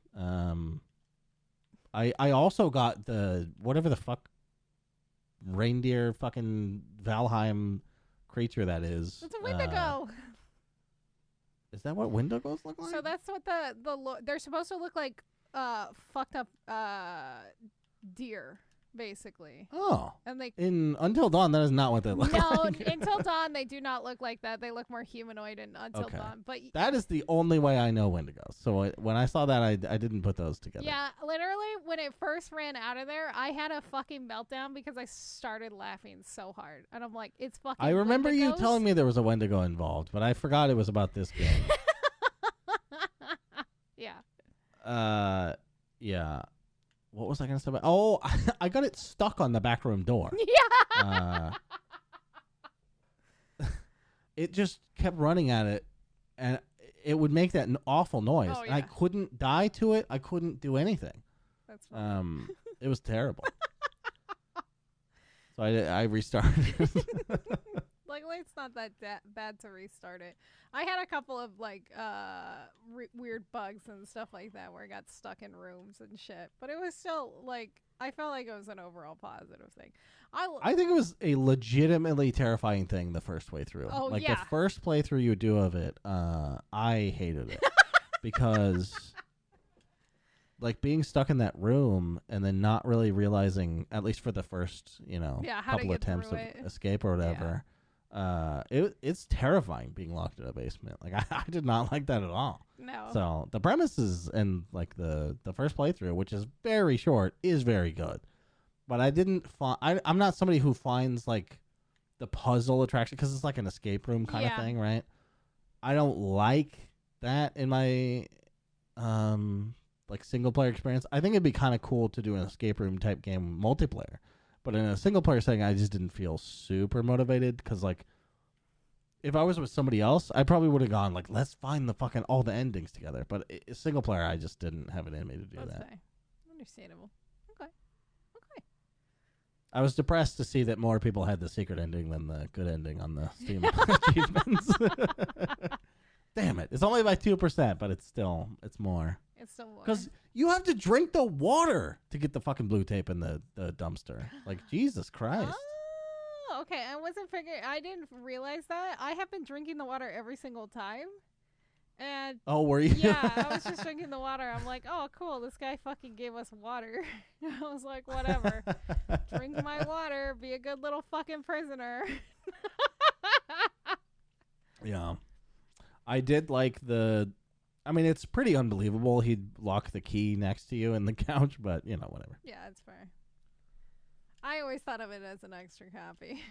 I also got the whatever the fuck reindeer fucking Valheim creature that is. It's a Wendigo. Is that what Wendigos look like? So that's what they're supposed to look like fucked up deer, basically. Oh. And in Until Dawn, that is not what they look like. No, Until Dawn, they do not look like that. They look more humanoid in Until Dawn. But that is the only way I know Wendigos. So when I saw that, I didn't put those together. Yeah, literally, when it first ran out of there, I had a fucking meltdown because I started laughing so hard. And I'm like, it's fucking I remember Wendigos? you telling me there was a Wendigo involved, but I forgot it was about this game. Yeah. Yeah. What was I going to say about? Oh, I got it stuck on the back room door. Yeah. It just kept running at it, and it would make that awful noise. Oh, yeah. I couldn't die to it. I couldn't do anything. That's funny. It was terrible. So I restarted. Luckily, it's not that bad to restart it. I had a couple of weird bugs and stuff like that where I got stuck in rooms and shit. But it was still I felt like it was an overall positive thing. I think it was a legitimately terrifying thing the first way through. Oh, like yeah. the first playthrough you do of it, I hated it because like being stuck in that room and then not really realizing, at least for the first, couple attempts of escape or whatever. It's terrifying being locked in a basement. Like I did not like that at all. No. So the premises and like the first playthrough, which is very short, is very good. But I didn't find. I'm not somebody who finds like the puzzle attraction because it's like an escape room kind of thing, right? I don't like that in my like single player experience. I think it'd be kind of cool to do an escape room type game multiplayer. But in a single player setting, I just didn't feel super motivated because, like, if I was with somebody else, I probably would have gone, like, let's find all the endings together. But single player, I just didn't have it in me to do that. Say. Understandable. Okay. I was depressed to see that more people had the secret ending than the good ending on the Steam achievements. Damn it. It's only by 2%, but it's more. It's still more. Because you have to drink the water to get the fucking blue tape in the dumpster. Like, Jesus Christ. Oh, okay. I didn't realize that. I have been drinking the water every single time. And were you? Yeah, I was just drinking the water. I'm like, oh, cool. This guy fucking gave us water. I was like, whatever. Drink my water. Be a good little fucking prisoner. Yeah. I did like it's pretty unbelievable. He'd lock the key next to you in the couch, but, whatever. Yeah, it's fair. I always thought of it as an extra copy.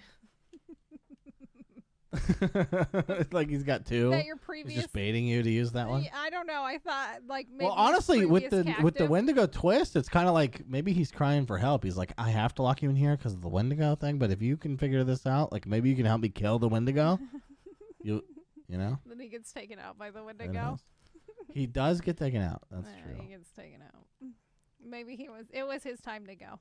Like he's got two. That your previous, he's just baiting you to use that one. I don't know. I thought like maybe. Well, honestly, with the Wendigo twist, it's kind of like maybe he's crying for help. He's like, I have to lock you in here because of the Wendigo thing. But if you can figure this out, like maybe you can help me kill the Wendigo. You know. Then he gets taken out by the Wendigo. He does get taken out. That's true. He gets taken out. Maybe it was his time to go.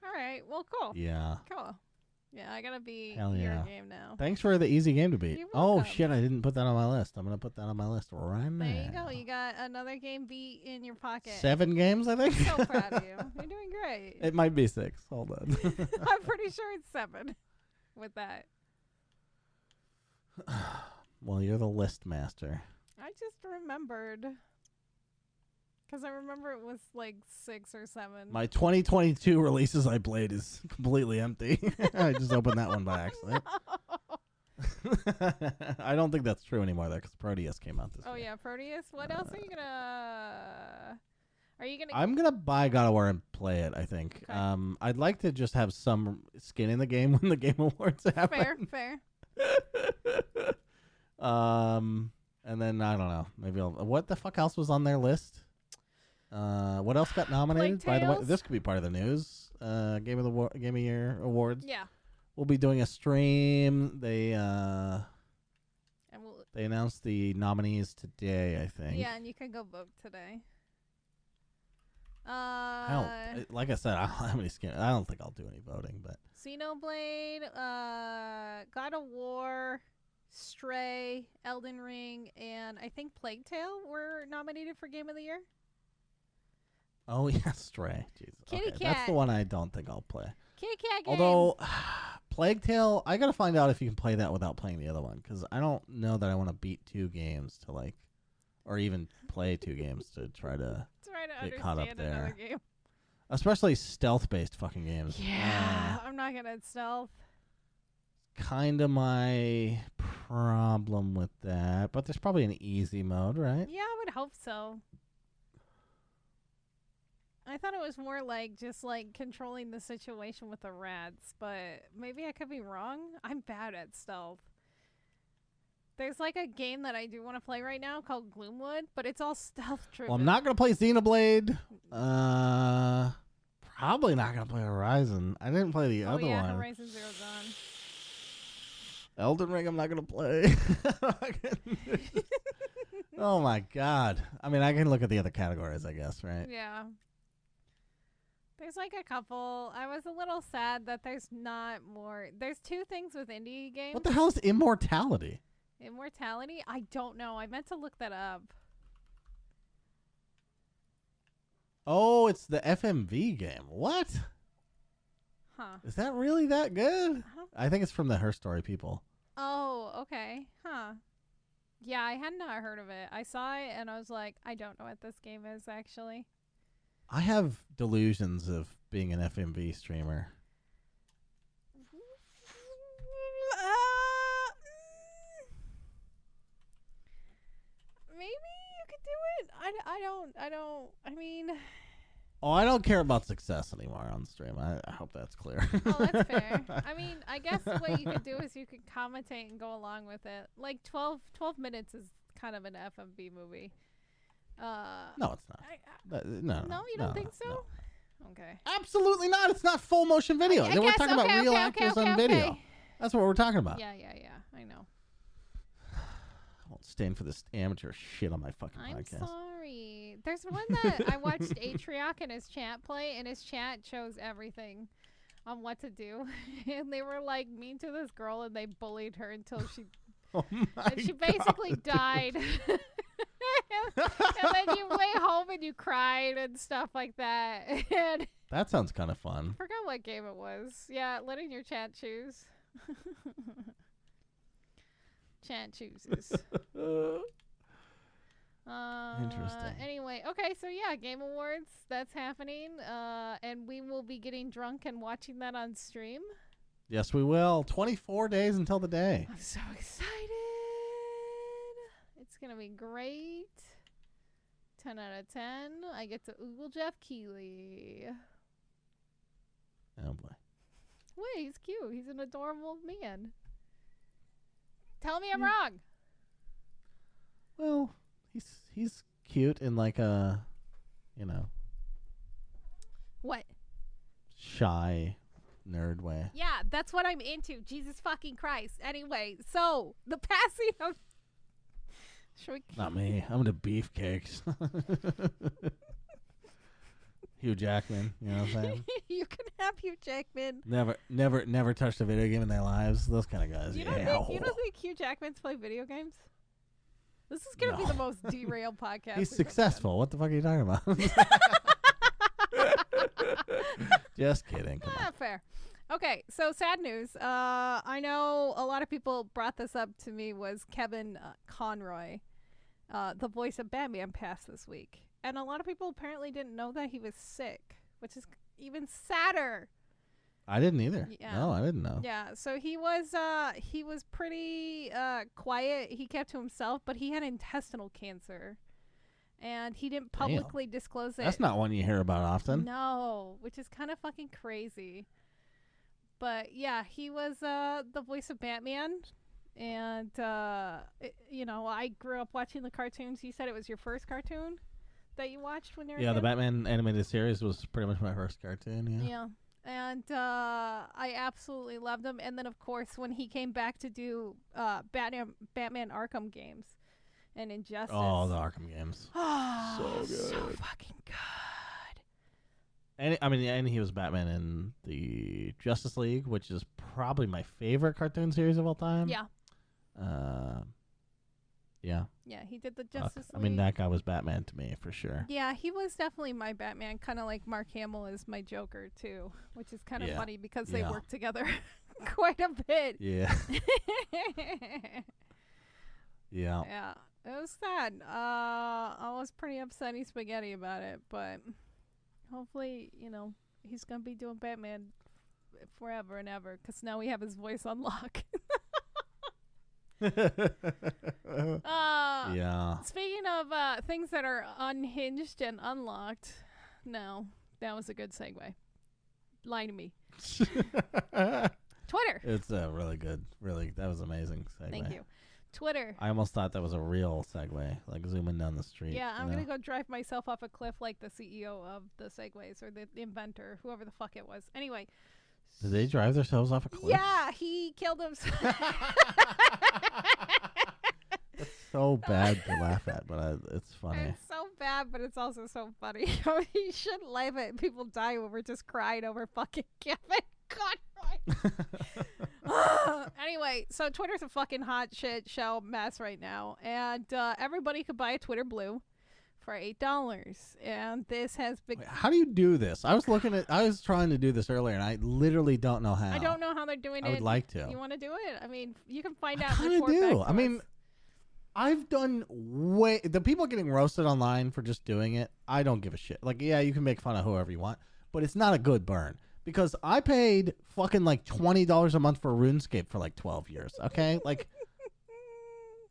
All right. Well, cool. Yeah. Cool. Yeah, I gotta be your game now. Thanks for the easy game to beat. Oh shit! I didn't put that on my list. I'm gonna put that on my list right now. There you go. You got another game beat in your pocket. 7 games, I think. So proud of you. You're doing great. It might be 6. Hold on. I'm pretty sure it's 7. With that. Well, you're the list master. I just remembered. Because I remember it was like 6 or 7. My 2022 releases I played is completely empty. I just opened that one by accident. No. I don't think that's true anymore, though, because Proteus came out this year. Oh, yeah, Proteus. What else are you going to... I'm going to buy God of War and play it, I think. Okay. I'd like to just have some skin in the game when the Game Awards happen. Fair. And then, I don't know. Maybe what the fuck else was on their list? What else got nominated? By the way, this could be part of the news. Game of Year awards. Yeah. We'll be doing a stream. They announced the nominees today, I think. Yeah, and you can go vote today. Like I said, I don't have any skin. I don't think I'll do any voting, but Xenoblade, God of War, Stray, Elden Ring, and I think Plague Tale were nominated for Game of the Year. Oh, yeah, Stray. Jesus. Kitty Cat. That's the one I don't think I'll play. Kitty Cat game. Although, Plague Tale, I got to find out if you can play that without playing the other one, because I don't know that I want to beat 2 games to, like, or even play 2 games to try to get caught up there. Game. Especially stealth-based fucking games. Yeah, I'm not good at stealth. Kind of my problem with that, but there's probably an easy mode, right? Yeah, I would hope so. I thought it was more like just like controlling the situation with the rats, but maybe I could be wrong. I'm bad at stealth. There's like a game that I do want to play right now called Gloomwood, but it's all stealth driven. Well, I'm not going to play Xenoblade. Probably not going to play Horizon. I didn't play the other one. Horizon Zero Dawn. Elden Ring I'm not going to play. Oh my god. I mean, I can look at the other categories, I guess, right? Yeah. There's like a couple. I was a little sad that there's not more. There's 2 things with indie games. What the hell is Immortality? Immortality? I don't know. I meant to look that up. Oh, it's the FMV game. What? Huh. Is that really that good? I think it's from the Her Story people. Oh, okay. Huh. Yeah, I had not heard of it. I saw it and I was like, I don't know what this game is actually. I have delusions of being an FMV streamer. Maybe you could do it. I mean. Oh, I don't care about success anymore on stream. I hope that's clear. Oh, that's fair. I mean, I guess what you could do is you could commentate and go along with it. Like 12 minutes is kind of an FMV movie. No, it's not. No, you don't think so? No. Okay. Absolutely not. It's not full motion video. We're talking about real actors on video. That's what we're talking about. Yeah. I know. I won't stand for this amateur shit on my fucking podcast. I'm sorry. There's one that I watched Atrioc and his chat play, and his chat chose everything on what to do. And they were like mean to this girl, and they bullied her until she basically died. And then you went home and you cried and stuff like that. And that sounds kind of fun. I forgot what game it was. Yeah, letting your chat choose. Chat chooses. Interesting. Anyway, okay, so yeah, Game Awards, that's happening. And we will be getting drunk and watching that on stream. Yes, we will. 24 days until the day. I'm so excited. It's going to be great. 10 out of 10. I get to oogle Jeff Keighley. Oh, boy. Wait, he's cute. He's an adorable man. Tell me I'm wrong. Well, he's cute in like a, What? Shy nerd way. Yeah, that's what I'm into. Jesus fucking Christ. Anyway, so the passing of... Not me. I'm into beefcakes. Hugh Jackman, you know what I'm saying? You can have Hugh Jackman. Never touched a video game in their lives. Those kind of guys. You don't think Hugh Jackman's play video games? This is going to be the most derailed podcast. He's successful. What the fuck are you talking about? Just kidding. Come on. Fair. Okay, so sad news. I know a lot of people brought this up to me was Kevin Conroy, the voice of Batman, passed this week. And a lot of people apparently didn't know that he was sick, which is even sadder. I didn't either. Yeah. No, I didn't know. Yeah, so he was pretty quiet. He kept to himself, but he had intestinal cancer. And he didn't publicly disclose it. That's not one you hear about often. No, which is kind of fucking crazy. But yeah, he was the voice of Batman. And, I grew up watching the cartoons. You said it was your first cartoon that you watched when you were a kid? The Batman animated series was pretty much my first cartoon. Yeah. And I absolutely loved him. And then, of course, when he came back to do Batman Arkham games and Injustice. Oh, the Arkham games. Oh, so good. So fucking good. And he was Batman in the Justice League, which is probably my favorite cartoon series of all time. Yeah. Yeah. Yeah, he did the Justice League. That guy was Batman to me, for sure. Yeah, he was definitely my Batman, kind of like Mark Hamill is my Joker, too, which is kind of funny because they work together quite a bit. Yeah. Yeah. Yeah, it was sad. I was pretty upsetty spaghetti about it, but hopefully, he's going to be doing Batman forever and ever because now we have his voice on lock. Yeah. Speaking of things that are unhinged and unlocked, no, that was a good segue. Lie to me. Twitter. It's a really good, that was amazing segue. Thank you. Twitter. I almost thought that was a real segue, like zooming down the street. Yeah, I'm going to go drive myself off a cliff like the CEO of the Segways or the inventor, whoever the fuck it was. Anyway. Did they drive themselves off a cliff? Yeah, he killed himself. It's so bad to laugh at, but it's funny. It's so bad, but it's also so funny. You shouldn't laugh at people dying over just crying over fucking Kevin Conroy. Anyway, so Twitter's a fucking hot shit show mess right now, and everybody could buy a Twitter Blue for $8, and this has been. Wait, how do you do this? I was trying to do this earlier, and I literally don't know how. I don't know how they're doing it. I would like to. You want to do it? I mean, you can find out. I kind of do. I mean, I've done the people getting roasted online for just doing it. I don't give a shit. Like, yeah, you can make fun of whoever you want, but it's not a good burn because I paid fucking like $20 a month for RuneScape for like 12 years. Okay, like.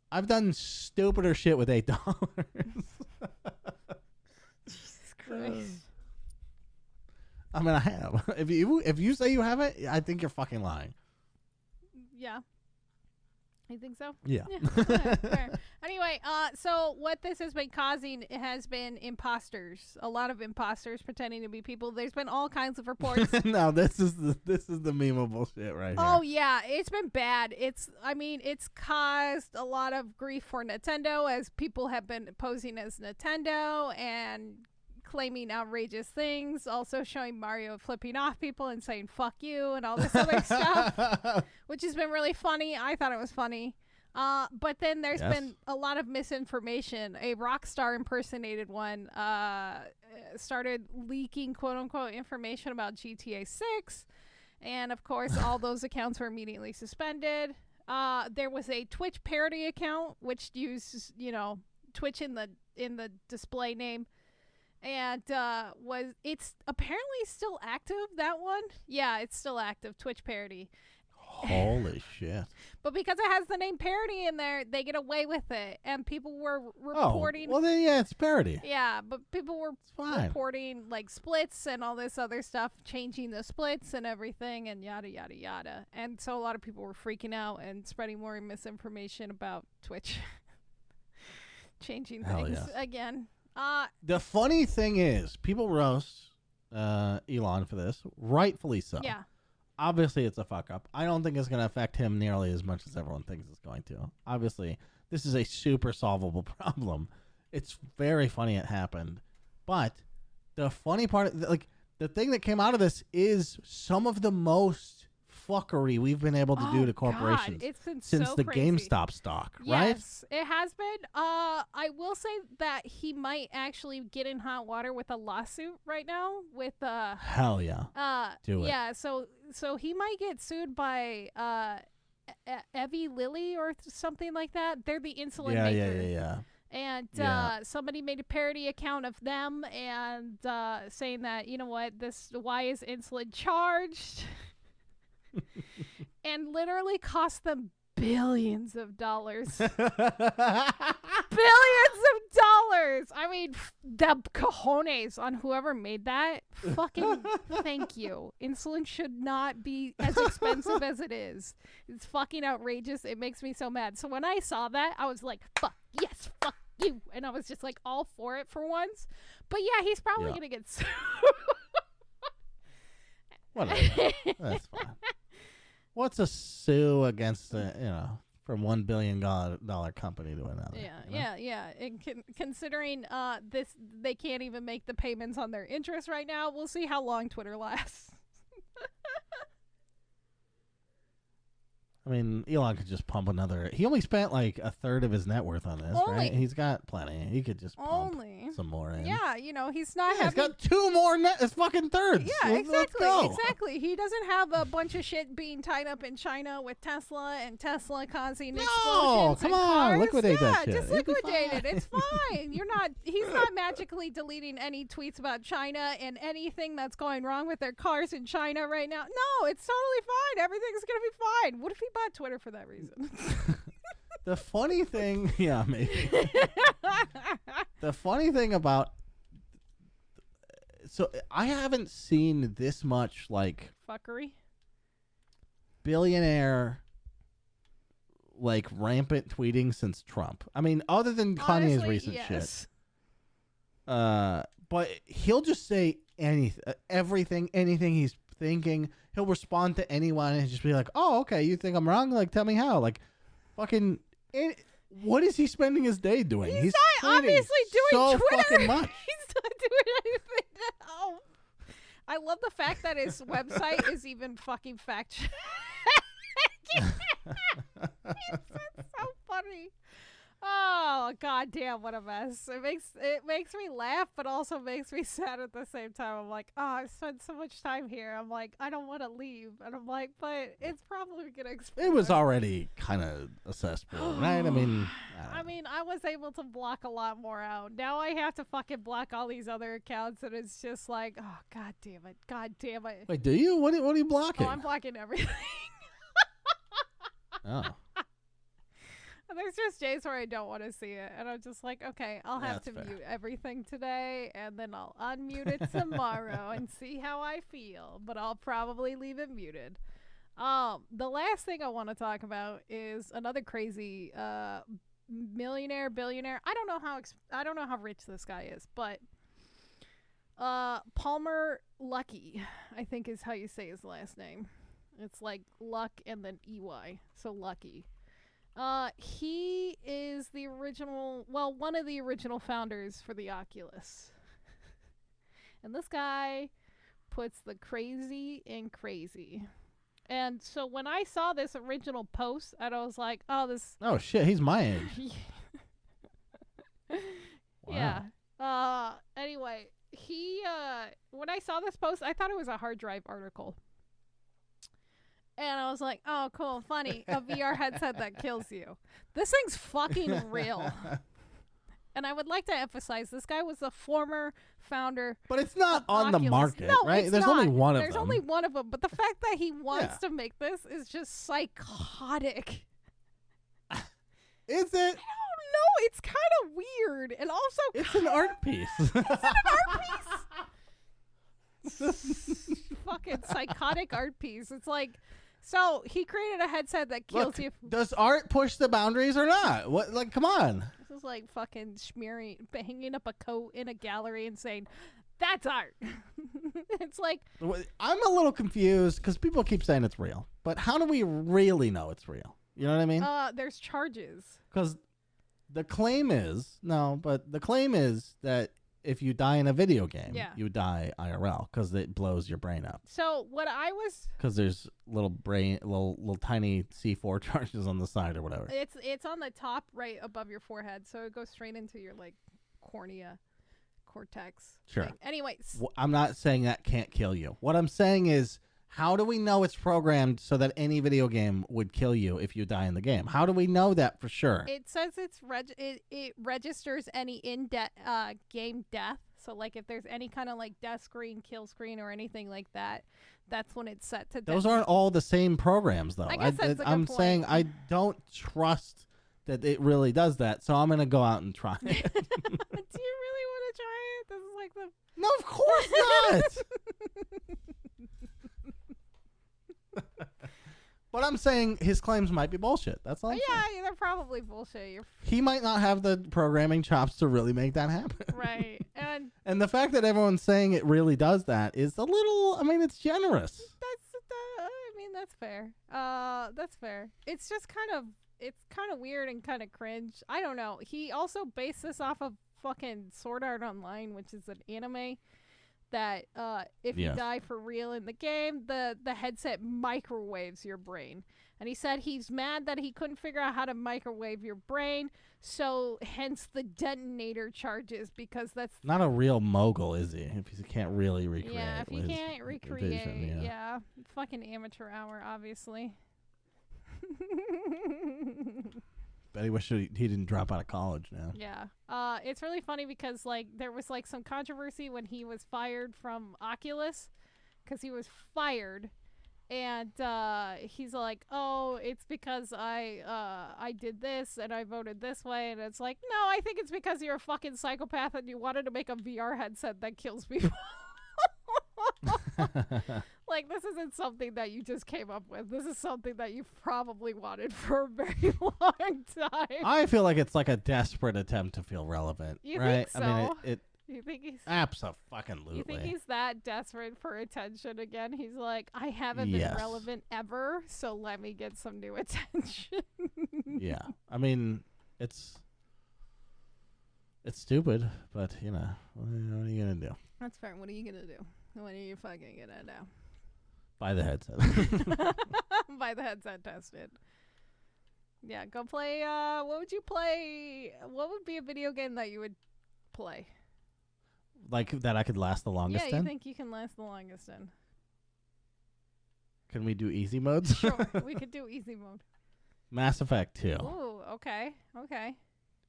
I've done stupider shit with $8. Jesus Christ. I mean, I have. If you say you haven't, I think you're fucking lying. Yeah. You think so? Yeah. Fair. Anyway, so what this has been causing has been imposters. A lot of imposters pretending to be people. There's been all kinds of reports. No, this is the memeable shit right here. Oh yeah, it's been bad. It's caused a lot of grief for Nintendo as people have been posing as Nintendo and claiming outrageous things, also showing Mario flipping off people and saying fuck you and all this other stuff, which has been really funny. I thought it was funny. But then there's been a lot of misinformation. A Rockstar impersonated one started leaking quote unquote information about GTA 6, and of course all those accounts were immediately suspended. There was a Twitch parody account which uses, Twitch in the display name. And it's apparently still active, that one? Yeah, it's still active, Twitch parody. Holy shit. But because it has the name parody in there, they get away with it. And people were reporting... Oh, well then, yeah, it's parody. Yeah, but people were reporting, like, splits and all this other stuff, changing the splits and everything, and yada, yada, yada. And so a lot of people were freaking out and spreading more misinformation about Twitch. Changing things again. The funny thing is, people roast Elon for this, rightfully so. Yeah. Obviously, it's a fuck up. I don't think it's going to affect him nearly as much as everyone thinks it's going to. Obviously, this is a super solvable problem. It's very funny it happened. But the funny part, like, the thing that came out of this is some of the most fuckery we've been able to do to corporations since the GameStop stock, right? Yes, it has been. I will say that he might actually get in hot water with a lawsuit right now with hell yeah. Do it. Yeah, so he might get sued by Evie Lilly or something like that. They're the insulin maker. Yeah. And somebody made a parody account of them and saying that, you know what, why is insulin charged? And literally cost them billions of dollars. Billions of dollars. I mean, the cojones on whoever made that. Fucking thank you. Insulin should not be as expensive as it is. It's fucking outrageous. It makes me so mad. So when I saw that, I was like, fuck, yes, fuck you. And I was just like all for it for once. But yeah, he's probably going to get sued. Whatever. That's fine. What's a sue against from $1 billion company to another? Yeah. And considering they can't even make the payments on their interest right now, we'll see how long Twitter lasts. I mean, Elon could just pump another. He only spent like a third of his net worth on this, right? He's got plenty. He could just pump some more in. Yeah, he's not having... He's got two more fucking thirds. Yeah, exactly. He doesn't have a bunch of shit being tied up in China with Tesla and Tesla causing explosions. Come on, liquidate that shit. Just liquidate it. It's fine. He's not magically deleting any tweets about China and anything that's going wrong with their cars in China right now. No, it's totally fine. Everything's going to be fine. What if he bought Twitter for that reason? The funny thing, yeah, maybe. The funny thing about, so I haven't seen this much like fuckery, billionaire, like rampant tweeting since Trump. I mean, other than Kanye's recent shit. But he'll just say anything he's thinking. He'll respond to anyone and just be like, "Oh, okay, you think I'm wrong? Like, tell me how." Like, fucking, what is he spending his day doing? He's not obviously doing so Twitter. Fucking much. He's not doing anything now. I love the fact that his website is even fucking fact. It's so funny. Oh, goddamn, what a mess. It makes me laugh, but also makes me sad at the same time. I'm like, oh, I've spent so much time here. I'm like, I don't want to leave. And I'm like, but it's probably going to explode. It was already kind of a cesspool, right? I mean, I was able to block a lot more out. Now I have to fucking block all these other accounts, and it's just like, oh, god damn it. God damn it. Wait, do you? What are you blocking? Oh, I'm blocking everything. Oh. There's just days where I don't want to see it, and I'm just like, okay, I'll have to mute everything today, and then I'll unmute it tomorrow and see how I feel, but I'll probably leave it muted. The last thing I want to talk about is another crazy millionaire, billionaire. I don't know how rich this guy is, but Palmer Luckey, I think is how you say his last name. It's like Luck and then EY, so Lucky. He is the one of the original founders for the Oculus. And this guy puts the crazy in crazy. And so when I saw this original post, and I was like, oh, this... Oh, shit, he's my age. Wow. Yeah. Anyway, when I saw this post, I thought it was a hard drive article. And I was like, oh, cool, funny. A VR headset that kills you. This thing's fucking real. And I would like to emphasize, this guy was a former founder. But it's not on Oculus. the market, no, right? It's There's not. only one of There's them. only one of them. But the fact that he wants to make this is just psychotic. Is it? I don't know. It's kind of weird. And also... It's an art piece. Is it an art piece? Fucking psychotic art piece. It's like... So he created a headset that kills you. Does art push the boundaries or not? What? Like, come on. This is like fucking hanging up a coat in a gallery and saying, "That's art." It's like I'm a little confused because people keep saying it's real, but how do we really know it's real? You know what I mean? There's charges. Because the claim is that if you die in a video game, you die IRL because it blows your brain up. So what I was... Because there's little tiny C4 charges on the side or whatever. It's on the top right above your forehead, so it goes straight into your like cornea, cortex. Sure. Thing. Anyways. I'm not saying that can't kill you. What I'm saying is, how do we know it's programmed so that any video game would kill you if you die in the game? How do we know that for sure? It says it registers any game death. So like if there's any kind of like death screen, kill screen, or anything like that, that's when it's set to. Those aren't all the same programs, though. I guess that's a good I'm point. saying I don't trust that it really does that, so I'm gonna go out and try it. Do you really want to try it? This is like the. No, of course not. But I'm saying his claims might be bullshit. That's all. Yeah, they're probably bullshit. He might not have the programming chops to really make that happen. Right. And the fact that everyone's saying it really does that is a little, I mean, it's generous. That's fair. That's fair. It's just it's kind of weird and kind of cringe. I don't know. He also based this off of fucking Sword Art Online, which is an anime that if you die for real in the game, the headset microwaves your brain. And he said he's mad that he couldn't figure out how to microwave your brain, so hence the detonator charges, because that's not a real mogul, is he? If he can't really recreate. Yeah, if he can't recreate, vision, yeah. Fucking amateur hour, obviously. Bet he wish he didn't drop out of college now. Yeah. It's really funny because like there was like some controversy when he was fired from Oculus, because he was fired, and he's like, oh, it's because I did this and I voted this way, and it's like, no, I think it's because you're a fucking psychopath and you wanted to make a VR headset that kills people. Like, this isn't something that you just came up with. This is something that you've probably wanted for a very long time. I feel like it's like a desperate attempt to feel relevant. You right? think so? I mean, you think he's abso-fucking-lutely. You think he's that desperate for attention again? He's like, I haven't been relevant ever, so let me get some new attention. Yeah. I mean, it's stupid, but, you know, what are you going to do? That's fair. What are you going to do? What are you fucking going to do? Buy the headset. Buy the headset, test it. Yeah, go play. What would you play? What would be a video game that you would play? Like that I could last the longest in? in? You think you can last the longest in? Can we do easy modes? Sure, we could do easy mode. Mass Effect 2. Ooh, okay.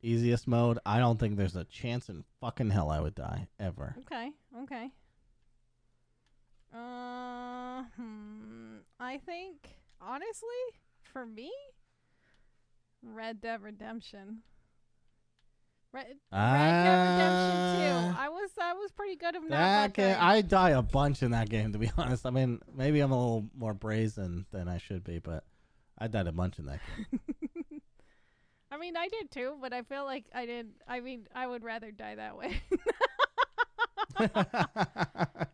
Easiest mode. I don't think there's a chance in fucking hell I would die ever. Okay. I think honestly, for me, Red Dead Redemption. Red Dead Redemption 2. I was pretty good of not. I die a bunch in that game, to be honest. I mean, maybe I'm a little more brazen than I should be, but I died a bunch in that game. I mean, I did too, but I feel like I didn't. I mean, I would rather die that way.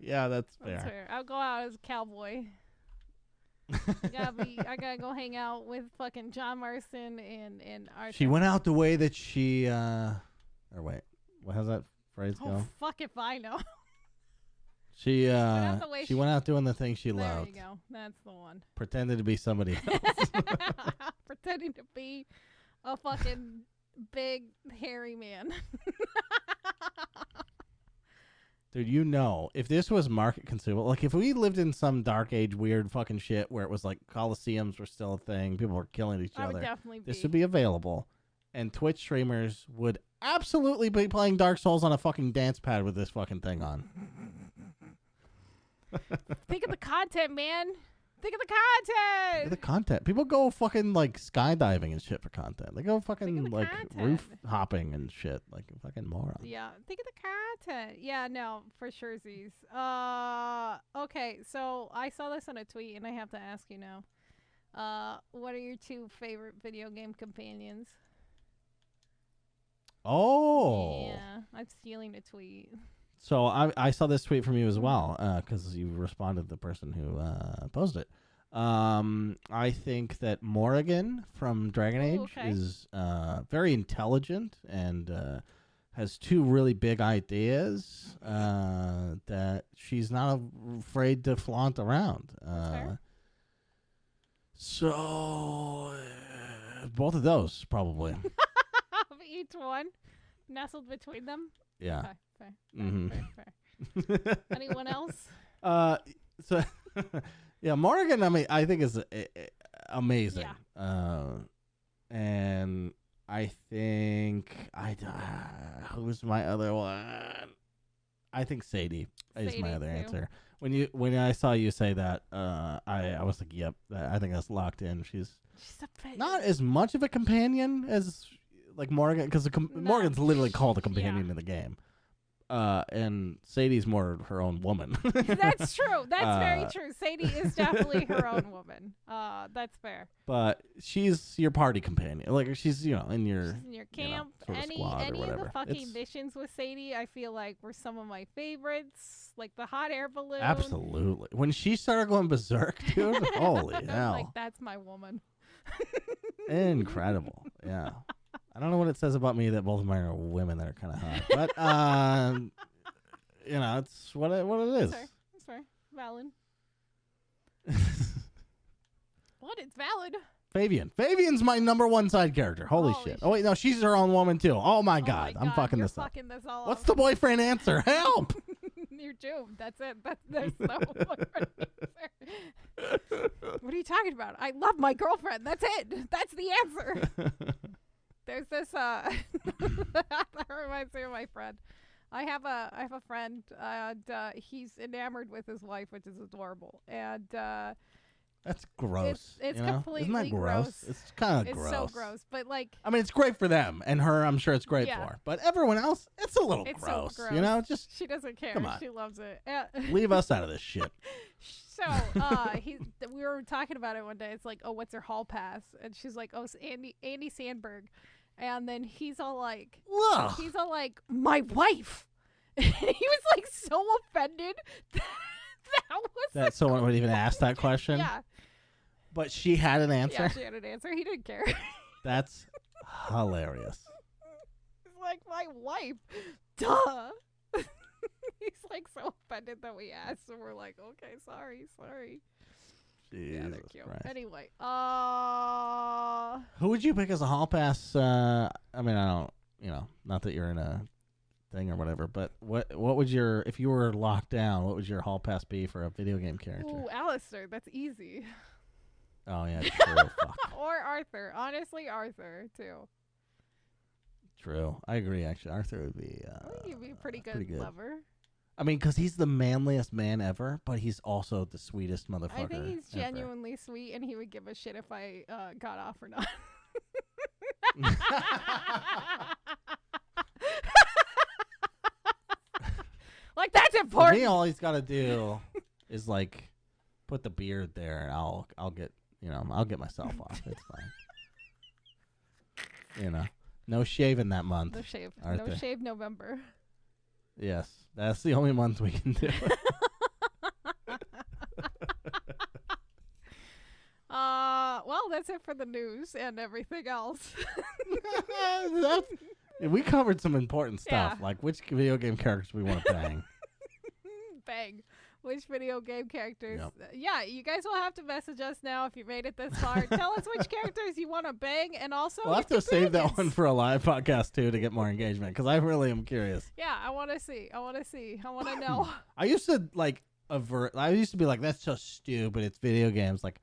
Yeah, that's fair. I'll go out as a cowboy. I gotta go hang out with fucking John Marston and Arthur. She went out the way that she or wait, how's that phrase go? Oh, fuck if I know. She went out doing the thing she loved. There you go. That's the one. Pretended to be somebody else. Pretending to be a fucking big hairy man. Dude, you know, if this was market consumable, like if we lived in some dark age weird fucking shit where it was like Coliseums were still a thing, people were killing each other, this would be available, and Twitch streamers would absolutely be playing Dark Souls on a fucking dance pad with this fucking thing on. Think of the content, man. Think of the content. People go fucking like skydiving and shit for content. They go fucking like roof hopping and shit like a fucking moron. Yeah, think of the content. Yeah, no, for sure, Z's. Okay, so I saw this on a tweet and I have to ask you now. What are your two favorite video game companions? Oh. Yeah, I'm stealing a tweet. So I saw this tweet from you as well because you responded to the person who posted it. I think that Morrigan from Dragon Age is very intelligent and has two really big ideas that she's not afraid to flaunt around. So both of those probably. Of each one, nestled between them. Yeah. Okay. Fair. Anyone else? So yeah, Morgan. I mean, I think is amazing. Yeah. And I think who's my other one? I think Sadie is my other answer. When I saw you say that, I was like, yep, I think that's locked in. She's not as much of a companion as like Morgan, because Morgan's literally called a companion in the game. And Sadie's more her own woman. That's true. That's very true. Sadie is definitely her own woman. That's fair. But she's your party companion. Like she's, in your camp. Any of the fucking missions with Sadie, I feel like were some of my favorites. Like the hot air balloon. Absolutely. When she started going berserk, dude, holy hell. Like that's my woman. Incredible. Yeah. I don't know what it says about me that both of mine are women that are kind of hot, but it's what it is. That's fair. Valid. What? It's valid. Fabian's my number one side character. Holy shit. Oh wait, no, she's her own woman too. Oh my god, I'm fucking this up. What's the boyfriend answer? Help! You're doomed. That's it. There's no boyfriend answer. What are you talking about? I love my girlfriend. That's it. That's the answer. There's this that reminds me of my friend. I have a friend and he's enamored with his wife, which is adorable. And that's gross. It's completely Isn't that gross? It's kind of gross. It's so gross. But like, I mean, it's great for them and her. I'm sure it's great for. But everyone else, it's a little gross. So gross. Just she doesn't care. Come on. She loves it. Leave us out of this shit. So we were talking about it one day. It's like, oh, what's her hall pass? And she's like, oh, Andy Sandberg. And then he's all like, my wife. And he was like so offended that someone would even ask that question. Yeah. But she had an answer. Yeah, she had an answer. He didn't care. That's hilarious. He's like, my wife. Duh. He's like so offended that we asked, and we're like, okay, sorry. Yeah, they're cute. Christ. Anyway, who would you pick as a hall pass? I mean, I don't, not that you're in a thing or whatever, but what would your, if you were locked down, what would your hall pass be for a video game character? Ooh, Alistair, that's easy. Oh yeah, true. Fuck. Or Arthur. Honestly, Arthur too. True. I agree. Actually, Arthur would be. I think he'd be a pretty good lover. I mean, because he's the manliest man ever, but he's also the sweetest motherfucker. I think he's ever. genuinely sweet, and he would give a shit if I got off or not. Like, that's important. For me, all he's got to do is like put the beard there, and I'll get I'll get myself off. It's fine. No shaving that month. No shave. Arthur. No shave November. Yes, that's the only month we can do it. Well, that's it for the news and everything else. We covered some important stuff, Yeah. like which video game characters we want to bang. Bang. Which video game characters? Yep. Yeah, you guys will have to message us now if you made it this far. Tell us which characters you want to bang, and also We'll have to save that one for a live podcast too to get more engagement, because I really am curious. Yeah, I want to see. I want to know. I used to I used to be like, that's so stupid. It's video games. Like,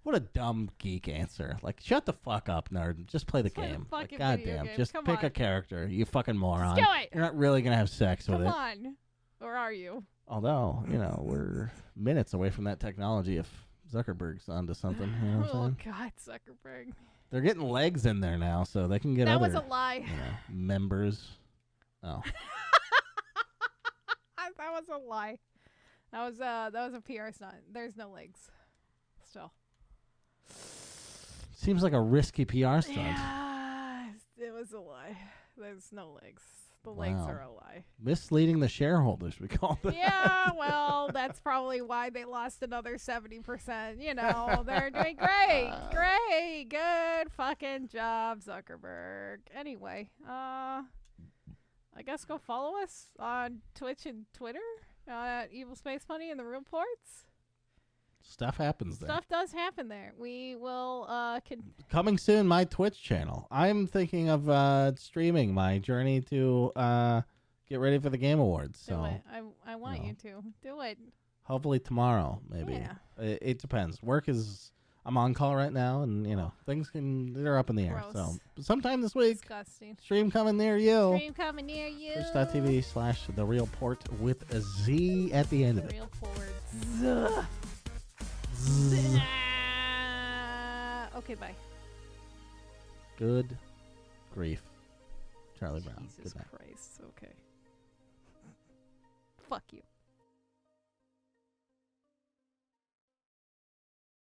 what a dumb geek answer. Like, shut the fuck up, nerd. Just play the game. Like, goddamn, just pick a character. You fucking moron. Just do it. You're not really gonna have sex with it. Come on. Or are you? Although, we're minutes away from that technology if Zuckerberg's onto something. You know what I'm saying? Oh, God, Zuckerberg. They're getting legs in there now, so they can get That other was a lie. members. Oh. That was a lie. That was a PR stunt. There's no legs. Still. Seems like a risky PR stunt. Yeah, it was a lie. There's no legs. The legs are a lie. Misleading the shareholders, we call them. Yeah, well, that's probably why they lost another 70%. They're doing great. Great. Good fucking job, Zuckerberg. Anyway, I guess go follow us on Twitch and Twitter at Evil Space Money and the Real Portz. Stuff happens there. Stuff does happen there. We will coming soon, my Twitch channel. I'm thinking of streaming my journey to get ready for the Game Awards. do So it. I want you to do it. Hopefully tomorrow, maybe. Yeah. It depends. I'm on call right now, and things they're up in the air. Gross. So sometime this week, Disgusting. stream coming near you. Stream coming near you. Twitch.tv/TheRealPort with a Z at the end of it. Real Portz. Okay, bye. Good grief. Charlie Brown. Jesus Good night. Christ. Okay. Fuck you.